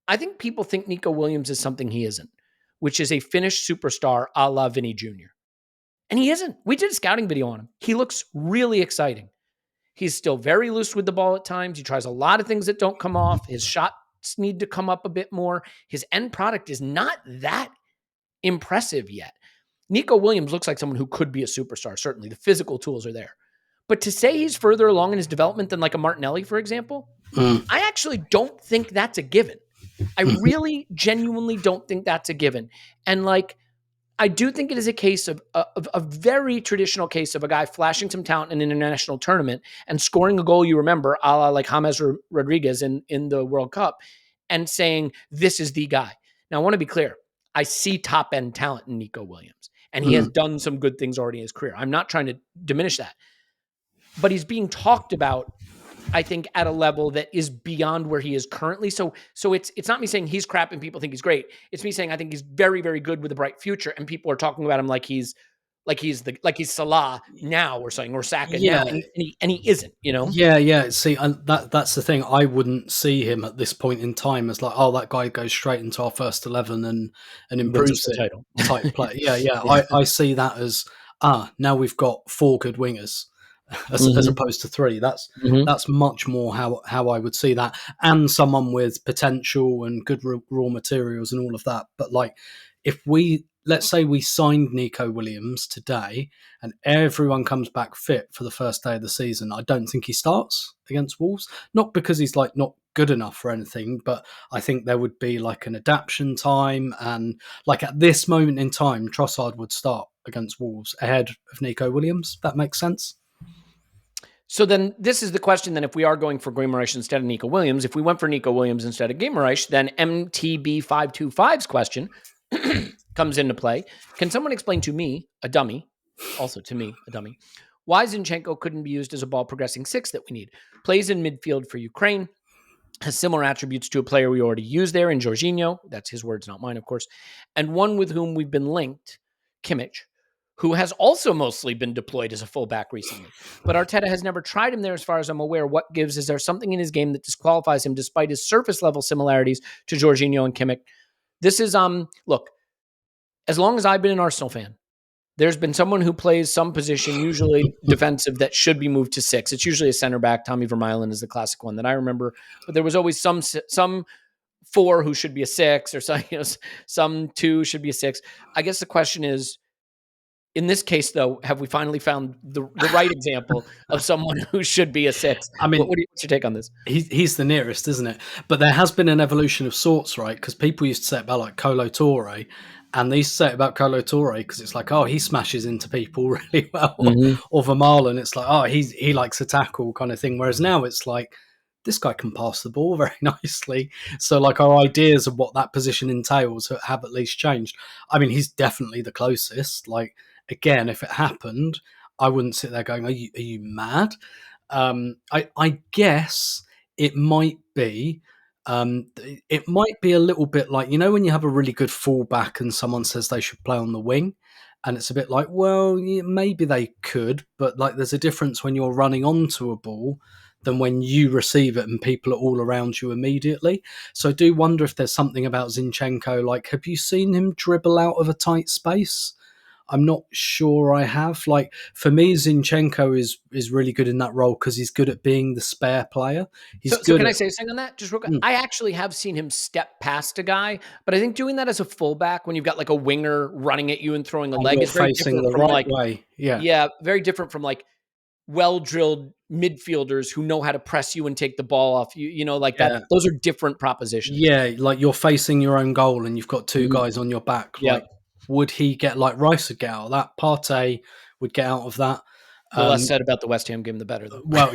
Speaker 1: I think people think Nico Williams is something he isn't, which is a Finnish superstar a la Vinny Jr. And he isn't. We did a scouting video on him. He looks really exciting. He's still very loose with the ball at times. He tries a lot of things that don't come off. His shots need to come up a bit more. His end product is not that impressive yet. Nico Williams looks like someone who could be a superstar. Certainly, the physical tools are there. But to say he's further along in his development than like a Martinelli, for example, I actually don't think that's a given. I really genuinely don't think that's a given. And like, I do think it is a case of a very traditional case of a guy flashing some talent in an international tournament and scoring a goal you remember, a la like James Rodriguez in the World Cup, and saying, this is the guy. Now, I want to be clear. I see top-end talent in Nico Williams, and he has done some good things already in his career. I'm not trying to diminish that. But he's being talked about, I think, at a level that is beyond where he is currently. So it's not me saying he's crap and people think he's great. It's me saying I think he's very, very good with a bright future, and people are talking about him like he's Salah now or something, or Saka now, and he isn't. You know?
Speaker 2: Yeah. See, and that's the thing. I wouldn't see him at this point in time as like, oh, that guy goes straight into our first 11 and improves it
Speaker 1: title
Speaker 2: type play. Yeah. I see that as now we've got 4 good wingers. As opposed to 3. That's much more how I would see that, and someone with potential and good raw materials and all of that. But like, if let's say we signed Nico Williams today and everyone comes back fit for the first day of the season, I don't think he starts against Wolves. Not because he's like not good enough or anything, but I think there would be like an adaptation time, and like at this moment in time, Trossard would start against Wolves ahead of Nico Williams. That makes sense.
Speaker 1: So then this is the question then, if we are going for Guimaraes instead of Nico Williams, if we went for Nico Williams instead of Guimaraes, then MTB525's question comes into play. Can someone explain to me, a dummy, also to me, a dummy, why Zinchenko couldn't be used as a ball progressing 6 that we need? Plays in midfield for Ukraine, has similar attributes to a player we already use there in Jorginho. That's his words, not mine, of course. And one with whom we've been linked, Kimmich, who has also mostly been deployed as a fullback recently. But Arteta has never tried him there as far as I'm aware. What gives? Is there something in his game that disqualifies him despite his surface level similarities to Jorginho and Kimmich? This is, look, as long as I've been an Arsenal fan, there's been someone who plays some position, usually defensive, that should be moved to 6. It's usually a center back. Tommy Vermaelen is the classic one that I remember. But there was always some 4 who should be a 6, or some 2 should be a 6. I guess the question is, in this case, though, have we finally found the right example of someone who should be a 6? I mean, what's your take on this?
Speaker 2: He's the nearest, isn't it? But there has been an evolution of sorts, right? Because people used to say about like Kolo Touré, and they used to say about Kolo Touré because it's like, oh, he smashes into people really well. Or Vermaelen, it's like, oh, he likes a tackle kind of thing. Whereas now it's like, this guy can pass the ball very nicely. So like our ideas of what that position entails have at least changed. I mean, he's definitely the closest. Like, again, if it happened, I wouldn't sit there going, are you mad? I guess it might be a little bit like, you know, when you have a really good fullback and someone says they should play on the wing, and it's a bit like, well, yeah, maybe they could, but like there's a difference when you're running onto a ball than when you receive it and people are all around you immediately. So I do wonder if there's something about Zinchenko. Like, have you seen him dribble out of a tight space? I'm not sure I have. Like, for me, Zinchenko is really good in that role because he's good at being the spare player. He's
Speaker 1: So
Speaker 2: good
Speaker 1: can I
Speaker 2: at.
Speaker 1: say something on that? Just real quick.
Speaker 2: Mm,
Speaker 1: I actually have seen him step past a guy, but I think doing that as a fullback when you've got like a winger running at you and throwing a
Speaker 2: and
Speaker 1: leg
Speaker 2: you're
Speaker 1: is very
Speaker 2: facing
Speaker 1: different
Speaker 2: the
Speaker 1: from
Speaker 2: right
Speaker 1: like,
Speaker 2: way. Yeah.
Speaker 1: yeah, very different from like well-drilled midfielders who know how to press you and take the ball off you, like that.
Speaker 2: Yeah.
Speaker 1: Those are different propositions.
Speaker 2: Yeah, like you're facing your own goal and you've got two
Speaker 1: Mhm.
Speaker 2: guys on your back.
Speaker 1: Yeah.
Speaker 2: Like, would he get like Rice would get out of that? Partey would get out of that.
Speaker 1: The less
Speaker 2: Um,
Speaker 1: said about the West Ham game, the better, though.
Speaker 2: well,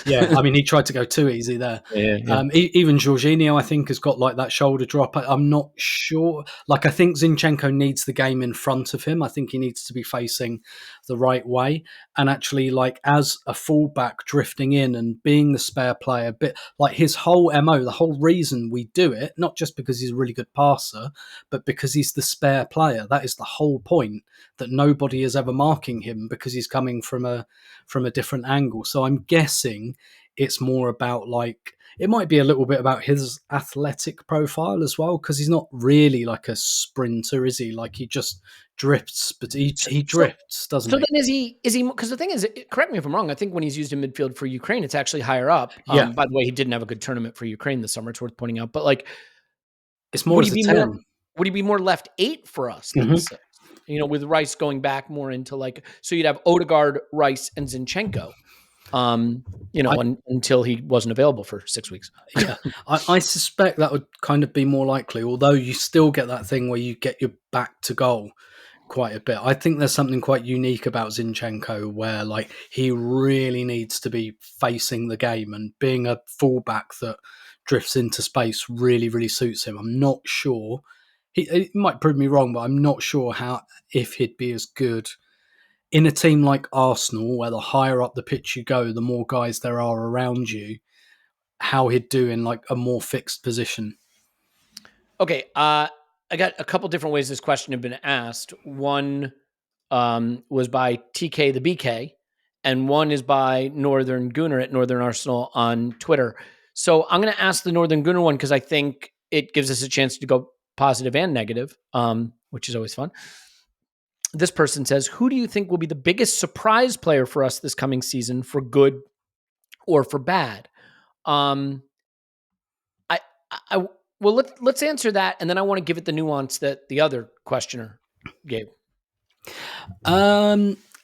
Speaker 2: yeah, I mean, he tried to go too easy there.
Speaker 1: Yeah.
Speaker 2: Even Jorginho, I think, has got like that shoulder drop. I'm not sure. Like, I think Zinchenko needs the game in front of him. I think he needs to be facing the right way. And actually, like, as a fullback drifting in and being the spare player, bit like his whole MO, the whole reason we do it, not just because he's a really good passer, but because he's the spare player. That is the whole point, that nobody is ever marking him because he's coming from a different angle. So I'm guessing it's more about, like, it might be a little bit about his athletic profile as well, because he's not really like a sprinter, is he? Like, he just drifts, but he
Speaker 1: So,
Speaker 2: drifts, doesn't
Speaker 1: so
Speaker 2: he?
Speaker 1: then is he? Because the thing is, correct me if I'm wrong. I think when he's used in midfield for Ukraine, it's actually higher up.
Speaker 2: Yeah,
Speaker 1: By the way, he didn't have a good tournament for Ukraine this summer. It's worth pointing out. But like,
Speaker 2: it's more
Speaker 1: would he
Speaker 2: as a
Speaker 1: be more?
Speaker 2: 10.
Speaker 1: Would he be more left 8 for us than
Speaker 2: Mhm.
Speaker 1: 6? With Rice going back more into like, so you'd have Odegaard, Rice, and Zinchenko. Until he wasn't available for 6 weeks.
Speaker 2: Yeah, I suspect that would kind of be more likely, although you still get that thing where you get your back to goal quite a bit. I think there's something quite unique about Zinchenko where, like, he really needs to be facing the game, and being a fullback that drifts into space really, really suits him. I'm not sure. He might prove me wrong, but I'm not sure if he'd be as good in a team like Arsenal, where the higher up the pitch you go, the more guys there are around you, how he'd do in like a more fixed position.
Speaker 1: Okay, I got a couple different ways this question had been asked. One was by TK the BK, and one is by Northern Gunner at Northern Arsenal on Twitter. So I'm going to ask the Northern Gunner one because I think it gives us a chance to go positive and negative, which is always fun. This person says, who do you think will be the biggest surprise player for us this coming season, for good or for bad? I well, let's answer that, and then I want to give it the nuance that the other questioner gave.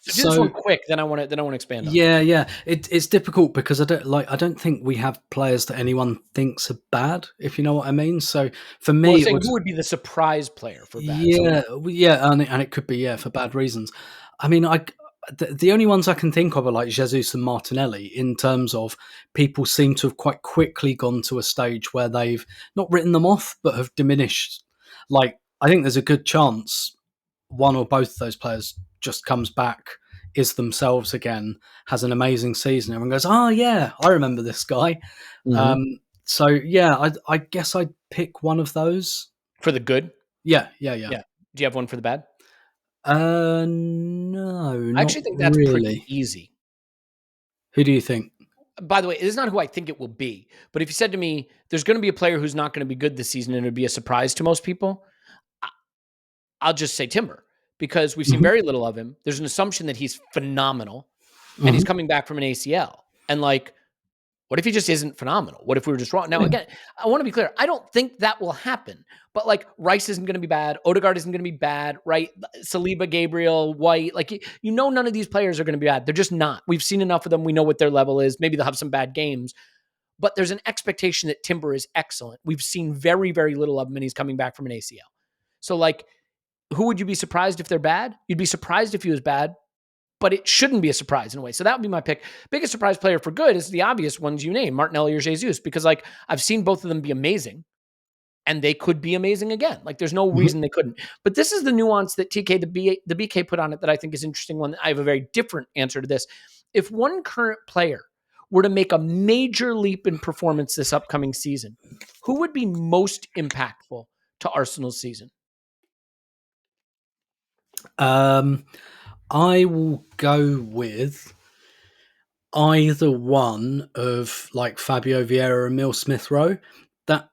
Speaker 1: So do this one quick, then I want to expand on it.
Speaker 2: Yeah. It's difficult because I don't think we have players that anyone thinks are bad, if you know what I mean. So for me,
Speaker 1: Well, saying who would be the surprise player for bad?
Speaker 2: and it could be for bad reasons. I mean, the only ones I can think of are like Jesus and Martinelli, in terms of people seem to have quite quickly gone to a stage where they've not written them off, but have diminished. Like, I think there's a good chance one or both of those players just comes back, is themselves again, has an amazing season. Everyone goes, "Oh yeah, I remember this guy."
Speaker 1: Mm-hmm.
Speaker 2: Um, so yeah, I guess I'd pick one of those.
Speaker 1: For the good?
Speaker 2: Yeah.
Speaker 1: Yeah. Do you have one for the bad?
Speaker 2: No,
Speaker 1: I
Speaker 2: not
Speaker 1: actually think that's pretty
Speaker 2: really.
Speaker 1: easy.
Speaker 2: Who do you think?
Speaker 1: By the way, it is not who I think it will be. But if you said to me, there's going to be a player who's not going to be good this season and it'd be a surprise to most people, I'll just say Timber, because we've seen
Speaker 2: Mhm,
Speaker 1: very little of him. There's an assumption that he's phenomenal and he's
Speaker 2: mhm.
Speaker 1: coming back from an ACL. And like, what if he just isn't phenomenal? What if we were just wrong? Now, again, I want to be clear. I don't think that will happen. But like, Rice isn't going to be bad. Odegaard isn't going to be bad, right? Saliba, Gabriel, White, like, none of these players are going to be bad. They're just not. We've seen enough of them. We know what their level is. Maybe they'll have some bad games. But there's an expectation that Timber is excellent. We've seen very, very little of him, and he's coming back from an ACL. So like, who would you be surprised if they're bad? You'd be surprised if he was bad, but it shouldn't be a surprise in a way. So that would be my pick. Biggest surprise player for good is the obvious ones you name, Martinelli or Jesus, because like, I've seen both of them be amazing and they could be amazing again. Like, there's no reason they couldn't. But this is the nuance that TK, the BK put on it that I think is interesting one. I have a very different answer to this. If one current player were to make a major leap in performance this upcoming season, who would be most impactful to Arsenal's season?
Speaker 2: I will go with. either one of like Fabio Vieira and Emil Smith Rowe. That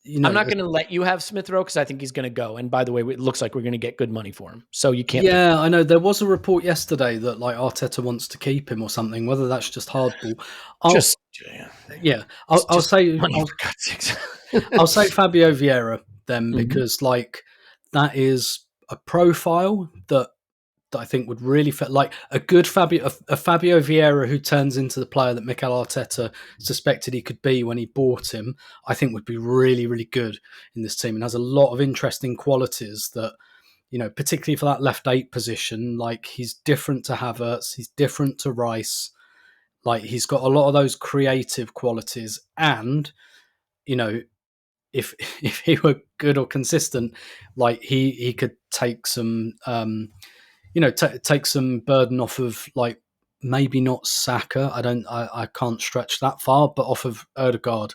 Speaker 1: I'm not going to let you have Smith Rowe because I think he's going to go. And by the way, it looks like we're going to get good money for him. So you can't.
Speaker 2: Yeah, I know. There was a report yesterday that like Arteta wants to keep him or something. Whether that's just hardball, I'll say
Speaker 1: money for God's sakes.
Speaker 2: I'll say Fabio Vieira then,
Speaker 1: Mhm.
Speaker 2: because like that is a profile that I think would really fit, like a good Fabio Vieira who turns into the player that Mikel Arteta suspected he could be when he bought him. I think would be really, really good in this team and has a lot of interesting qualities that, you know, particularly for that left 8 position. Like he's different to Havertz, he's different to Rice. Like he's got a lot of those creative qualities, and you know, if he were good or consistent, like he could take some take some burden off of, like, maybe not Saka. I can't stretch that far, but off of Odegaard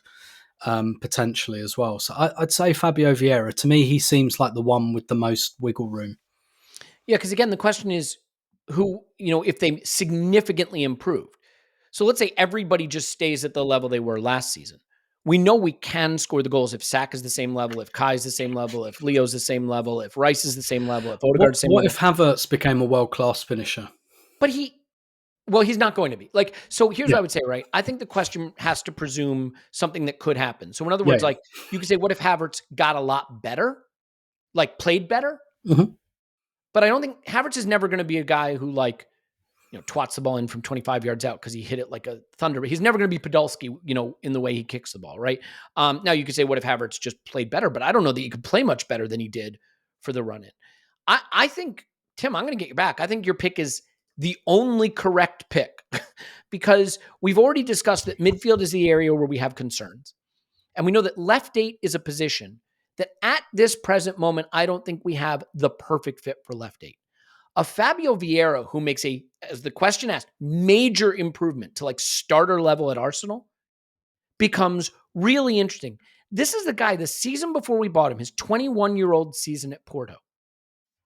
Speaker 2: potentially as well. So I'd say Fabio Vieira. To me, he seems like the one with the most wiggle room.
Speaker 1: Yeah, because again, the question is who, if they significantly improved. So let's say everybody just stays at the level they were last season. We know we can score the goals if Saka's the same level, if Kai's the same level, if Leo's the same level, if Rice is the same level, if Odegaard's the same
Speaker 2: What
Speaker 1: level.
Speaker 2: if Havertz became a world-class finisher?
Speaker 1: But he's not going to be. Like, so here's what I would say, right? I think the question has to presume something that could happen. So in other words, like you could say, what if Havertz got a lot better, like played better?
Speaker 2: Mm-hmm.
Speaker 1: But I don't think Havertz is never going to be a guy who twats the ball in from 25 yards out because he hit it like a thunder. He's never going to be Podolski, in the way he kicks the ball, right? Now you could say, what if Havertz just played better? But I don't know that you could play much better than he did for the run-in. I think, Tim, I'm going to get you back. I think your pick is the only correct pick because we've already discussed that midfield is the area where we have concerns. And we know that left 8 is a position that at this present moment, I don't think we have the perfect fit for left 8. A Fabio Vieira who makes as the question asked, major improvement to like starter level at Arsenal becomes really interesting. This is the guy, the season before we bought him, his 21-year-old season at Porto,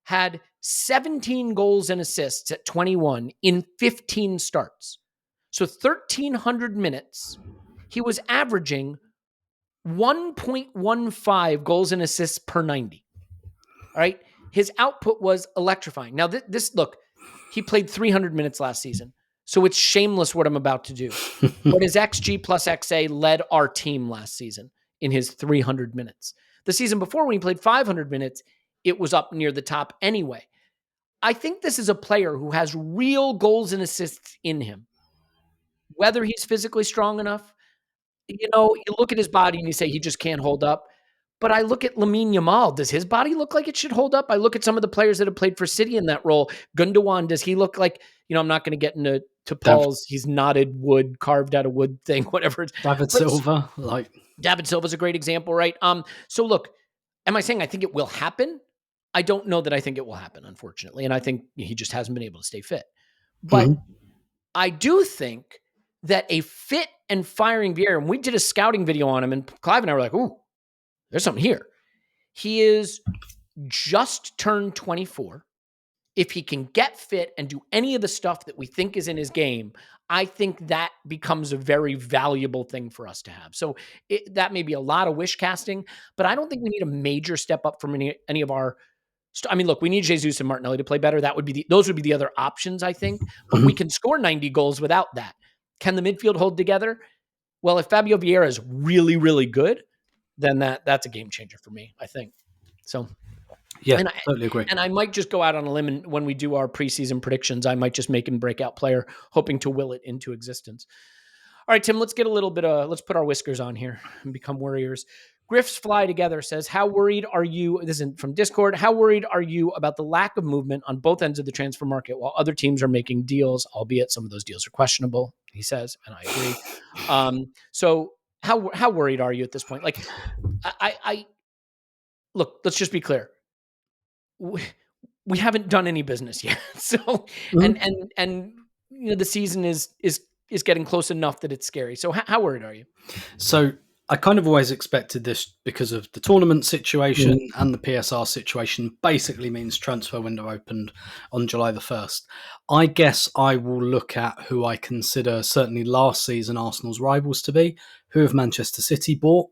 Speaker 1: had 17 goals and assists at 21 in 15 starts. So 1,300 minutes, he was averaging 1.15 goals and assists per 90. All right. His output was electrifying. Now, look, he played 300 minutes last season, so it's shameless what I'm about to do. But his XG plus XA led our team last season in his 300 minutes. The season before, when he played 500 minutes, it was up near the top anyway. I think this is a player who has real goals and assists in him. Whether he's physically strong enough, you look at his body and you say he just can't hold up. But I look at Lamine Yamal. Does his body look like it should hold up? I look at some of the players that have played for City in that role. Gundogan, does he look like, I'm not going to get into Paul's, he's knotted wood, carved out of wood thing, whatever.
Speaker 2: David Silva.
Speaker 1: David Silva's a great example, right? So look, am I saying I think it will happen? I don't know that I think it will happen, unfortunately. And I think he just hasn't been able to stay fit. But I do think that a fit and firing Vieira, and we did a scouting video on him, and Clive and I were like, ooh, there's something here. He is just turned 24. If he can get fit and do any of the stuff that we think is in his game, I think that becomes a very valuable thing for us to have. So that may be a lot of wish casting, but I don't think we need a major step up from any of our. I mean, look, we need Jesus and Martinelli to play better. Those would be the other options, I think. But we can score 90 goals without that. Can the midfield hold together? Well, if Fabio Vieira is really, really good, then that's a game changer for me, I think. So,
Speaker 2: yeah, totally agree.
Speaker 1: And I might just go out on a limb, and when we do our preseason predictions, I might just make him breakout player, hoping to will it into existence. All right, Tim, let's get let's put our whiskers on here and become warriors. Griffs Fly Together says, how worried are you? This is from Discord. How worried are you about the lack of movement on both ends of the transfer market while other teams are making deals, albeit some of those deals are questionable, he says, and I agree. So how worried are you at this point? Like, I look, let's just be clear. We haven't done any business yet. So, and the season is getting close enough that it's scary. So how worried are you?
Speaker 2: So I kind of always expected this because of the tournament situation and the PSR situation. Basically means transfer window opened on July the 1st. I guess I will look at who I consider certainly last season Arsenal's rivals to be. Who have Manchester City bought?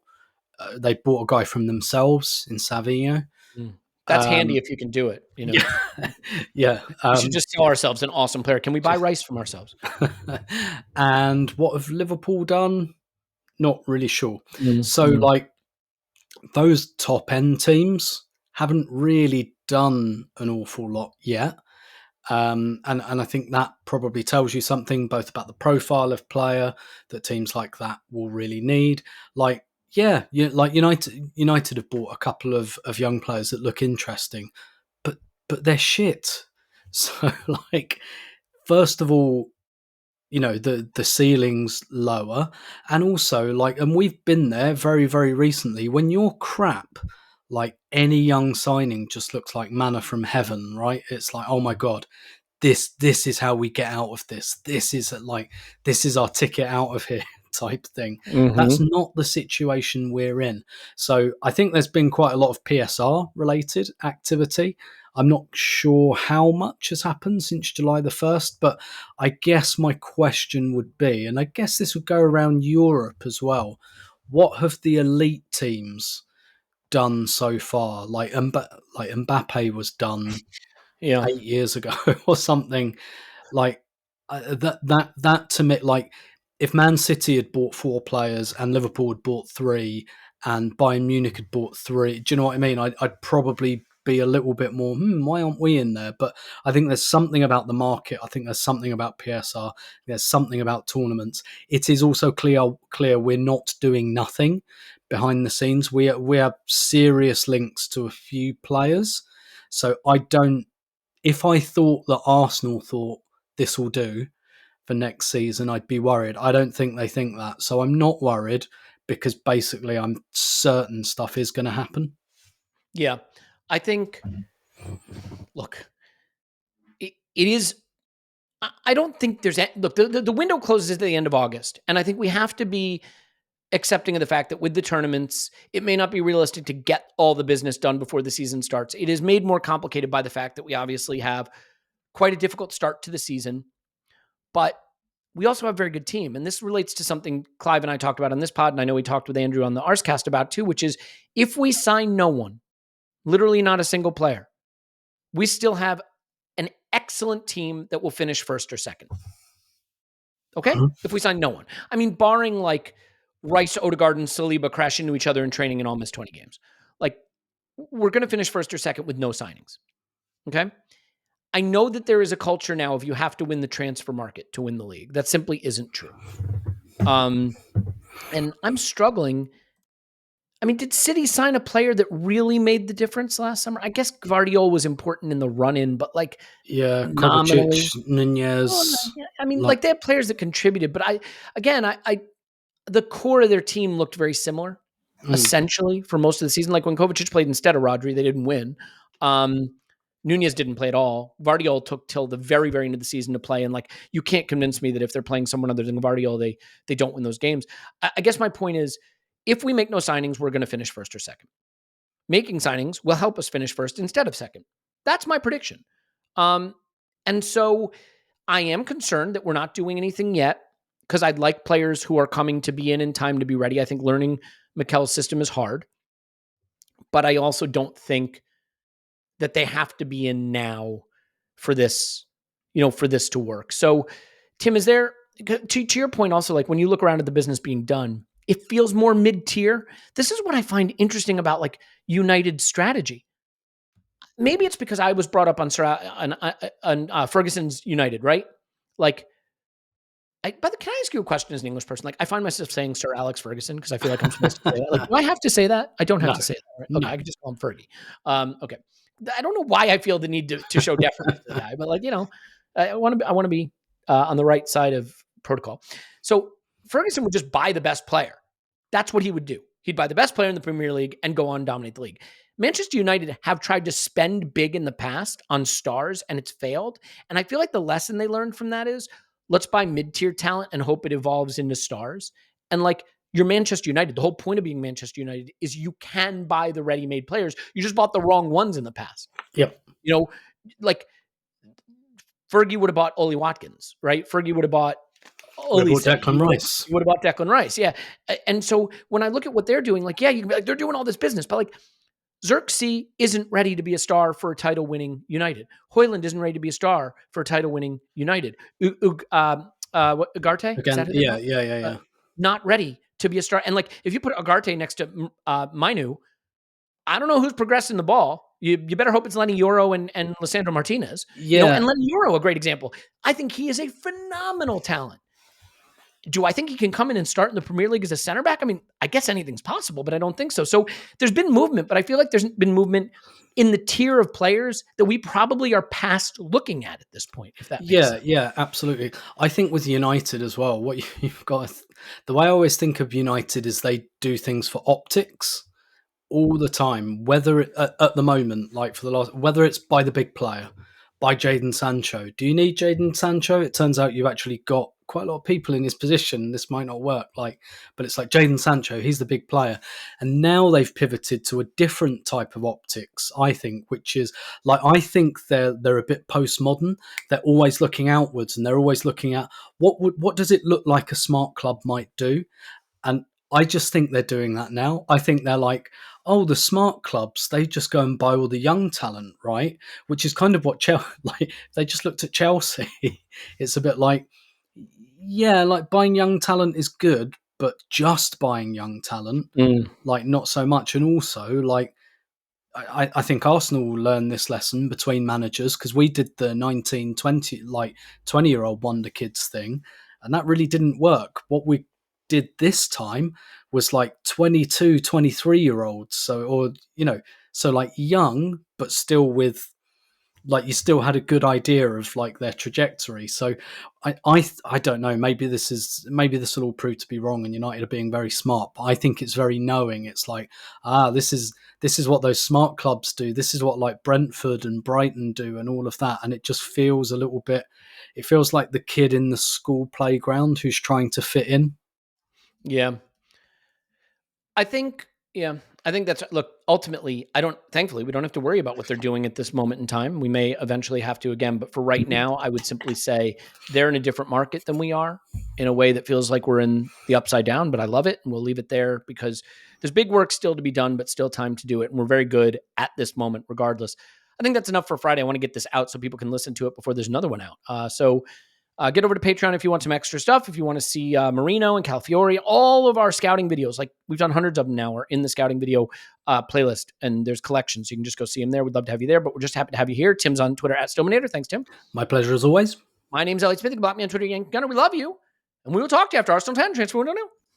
Speaker 2: They bought a guy from themselves in Savinho.
Speaker 1: That's handy if you can do it.
Speaker 2: Yeah, yeah.
Speaker 1: We should just sell ourselves an awesome player. Can we buy Rice from ourselves?
Speaker 2: And what have Liverpool done? Not really sure. So, like, those top end teams haven't really done an awful lot yet. And I think that probably tells you something both about the profile of player that teams like that will really need. Like, like United have bought a couple of young players that look interesting, but they're shit. So, like, first of all, the ceiling's lower, and also, like, and we've been there very, very recently. When you're crap, like, any young signing just looks like manna from heaven, right? It's like, oh my god, this is how we get out of this. This is our ticket out of here type thing. That's not the situation we're in. So I think there's been quite a lot of PSR related activity. I'm not sure how much has happened since July the 1st, but I guess my question would be, and I guess this would go around Europe as well, what have the elite teams done so far? Like Mbappe was done 8 years ago or something. Like, that to me, like, if Man City had bought 4 players and Liverpool had bought 3 and Bayern Munich had bought 3, do you know what I mean? I'd probably be a little bit more, why aren't we in there? But I think there's something about the market. I think there's something about PSR. There's something about tournaments. It is also clear we're not doing nothing behind the scenes. We have serious links to a few players. So if I thought that Arsenal thought this will do for next season, I'd be worried. I don't think they think that. So I'm not worried because basically I'm certain stuff is going to happen.
Speaker 1: Yeah. I think, look, it is, I don't think there's, look, the window closes at the end of August. And I think we have to be accepting of the fact that with the tournaments, it may not be realistic to get all the business done before the season starts. It is made more complicated by the fact that we obviously have quite a difficult start to the season, but we also have a very good team. And this relates to something Clive and I talked about on this pod, and I know we talked with Andrew on the Arscast about too, which is if we sign no one, literally not a single player, we still have an excellent team that will finish first or second. Okay? If we sign no one. I mean, barring like Rice, Odegaard, and Saliba crash into each other in training and all miss 20 games. Like, we're going to finish first or second with no signings. Okay? I know that there is a culture now of you have to win the transfer market to win the league. That simply isn't true. And I'm struggling. I mean, did City sign a player that really made the difference last summer? I guess Gvardiol was important in the run-in, but like, nominally,
Speaker 2: Kovacic, Nunez.
Speaker 1: I mean, like they had players that contributed, but the core of their team looked very similar, essentially, for most of the season. Like when Kovacic played instead of Rodri, they didn't win. Nunez didn't play at all. Gvardiol took till the very, very end of the season to play. And like, you can't convince me that if they're playing someone other than Gvardiol, they don't win those games. I guess my point is, if we make no signings, we're going to finish first or second. Making signings will help us finish first instead of second. That's my prediction. And so I am concerned that we're not doing anything yet because I'd like players who are coming to be in time to be ready. I think learning Mikel's system is hard, but I also don't think that they have to be in now for this, for this to work. So, Tim, is there, to your point also, like when you look around at the business being done, it feels more mid-tier. This is what I find interesting about like United's strategy. Maybe it's because I was brought up on Ferguson's United, right? Like, but can I ask you a question as an English person? Like, I find myself saying Sir Alex Ferguson because I feel like I'm supposed to say that. Like, do I have to say that? I don't have to say that. Right? Okay, I can just call him Fergie. Okay. I don't know why I feel the need to show deference to the guy, but like, I want to be on the right side of protocol. So Ferguson would just buy the best player. That's what he would do. He'd buy the best player in the Premier League and go on and dominate the league. Manchester United have tried to spend big in the past on stars and it's failed. And I feel like the lesson they learned from that is let's buy mid-tier talent and hope it evolves into stars. And like you're Manchester United. The whole point of being Manchester United is you can buy the ready-made players. You just bought the wrong ones in the past.
Speaker 2: Yep.
Speaker 1: Like Fergie would have bought Oli Watkins, right? Fergie would have bought
Speaker 2: Declan Rice.
Speaker 1: You would have bought Declan Rice, yeah. And so when I look at what they're doing, like, yeah, you can be like, they're doing all this business, but like Xerxes isn't ready to be a star for a title-winning United. Hoyland isn't ready to be a star for a title-winning United. Ugarte?
Speaker 2: Yeah.
Speaker 1: Not ready to be a star. And like, if you put Ugarte next to Mainu, I don't know who's progressing the ball. You better hope it's Lenny Yoro and Lisandro Martinez.
Speaker 2: Yeah.
Speaker 1: And Lenny Yoro, a great example. I think he is a phenomenal talent. Do I think he can come in and start in the Premier League as a center back? I mean, I guess anything's possible, but I don't think so. So there's been movement, but I feel like there's been movement in the tier of players that we probably are past looking at this point, if that makes sense.
Speaker 2: Yeah, absolutely. I think with United as well, what you've got, the way I always think of United is they do things for optics all the time, whether at the moment, like for the last, whether it's by the big player, by Jadon Sancho. Do you need Jadon Sancho? It turns out you've actually got quite a lot of people in his position. This might not work, but it's like Jadon Sancho, he's the big player. And now they've pivoted to a different type of optics, I think, which is like, I think they're a bit postmodern. They're always looking outwards and they're always looking at what does it look like a smart club might do? And I just think they're doing that now. I think they're like, oh, the smart clubs, they just go and buy all the young talent, right? Which is kind of what Chelsea, like, they just looked at Chelsea. It's a bit like, yeah, like buying young talent is good, but just buying young talent, like not so much. And also, like, I think Arsenal will learn this lesson between managers, because we did the 19, 20, like 20-year-old wonder kids thing, and that really didn't work. What we did this time was like 22, 23-year-olds. So like young, but still with, like, you still had a good idea of like their trajectory. So I don't know, maybe this will all prove to be wrong and United are being very smart, but I think it's very knowing. It's like, this is what those smart clubs do. This is what like Brentford and Brighton do and all of that. And it just feels a little bit, it feels like the kid in the school playground who's trying to fit in.
Speaker 1: Yeah. I think that's, look, ultimately, thankfully, we don't have to worry about what they're doing at this moment in time. We may eventually have to again, but for right now, I would simply say they're in a different market than we are, in a way that feels like we're in the upside down, but I love it. And we'll leave it there because there's big work still to be done, but still time to do it. And we're very good at this moment, regardless. I think that's enough for Friday. I want to get this out so people can listen to it before there's another one out. So get over to Patreon if you want some extra stuff. If you want to see Marino and Calafiori, all of our scouting videos, like we've done hundreds of them now, are in the scouting video playlist, and there's collections. So you can just go see them there. We'd love to have you there, but we're just happy to have you here. Tim's on Twitter at Stillmanator. Thanks, Tim.
Speaker 2: My pleasure as always.
Speaker 1: My name's Elliot Smith. You can block me on Twitter again. Gunner, we love you. And we will talk to you after Arsenal 10 transfer window now.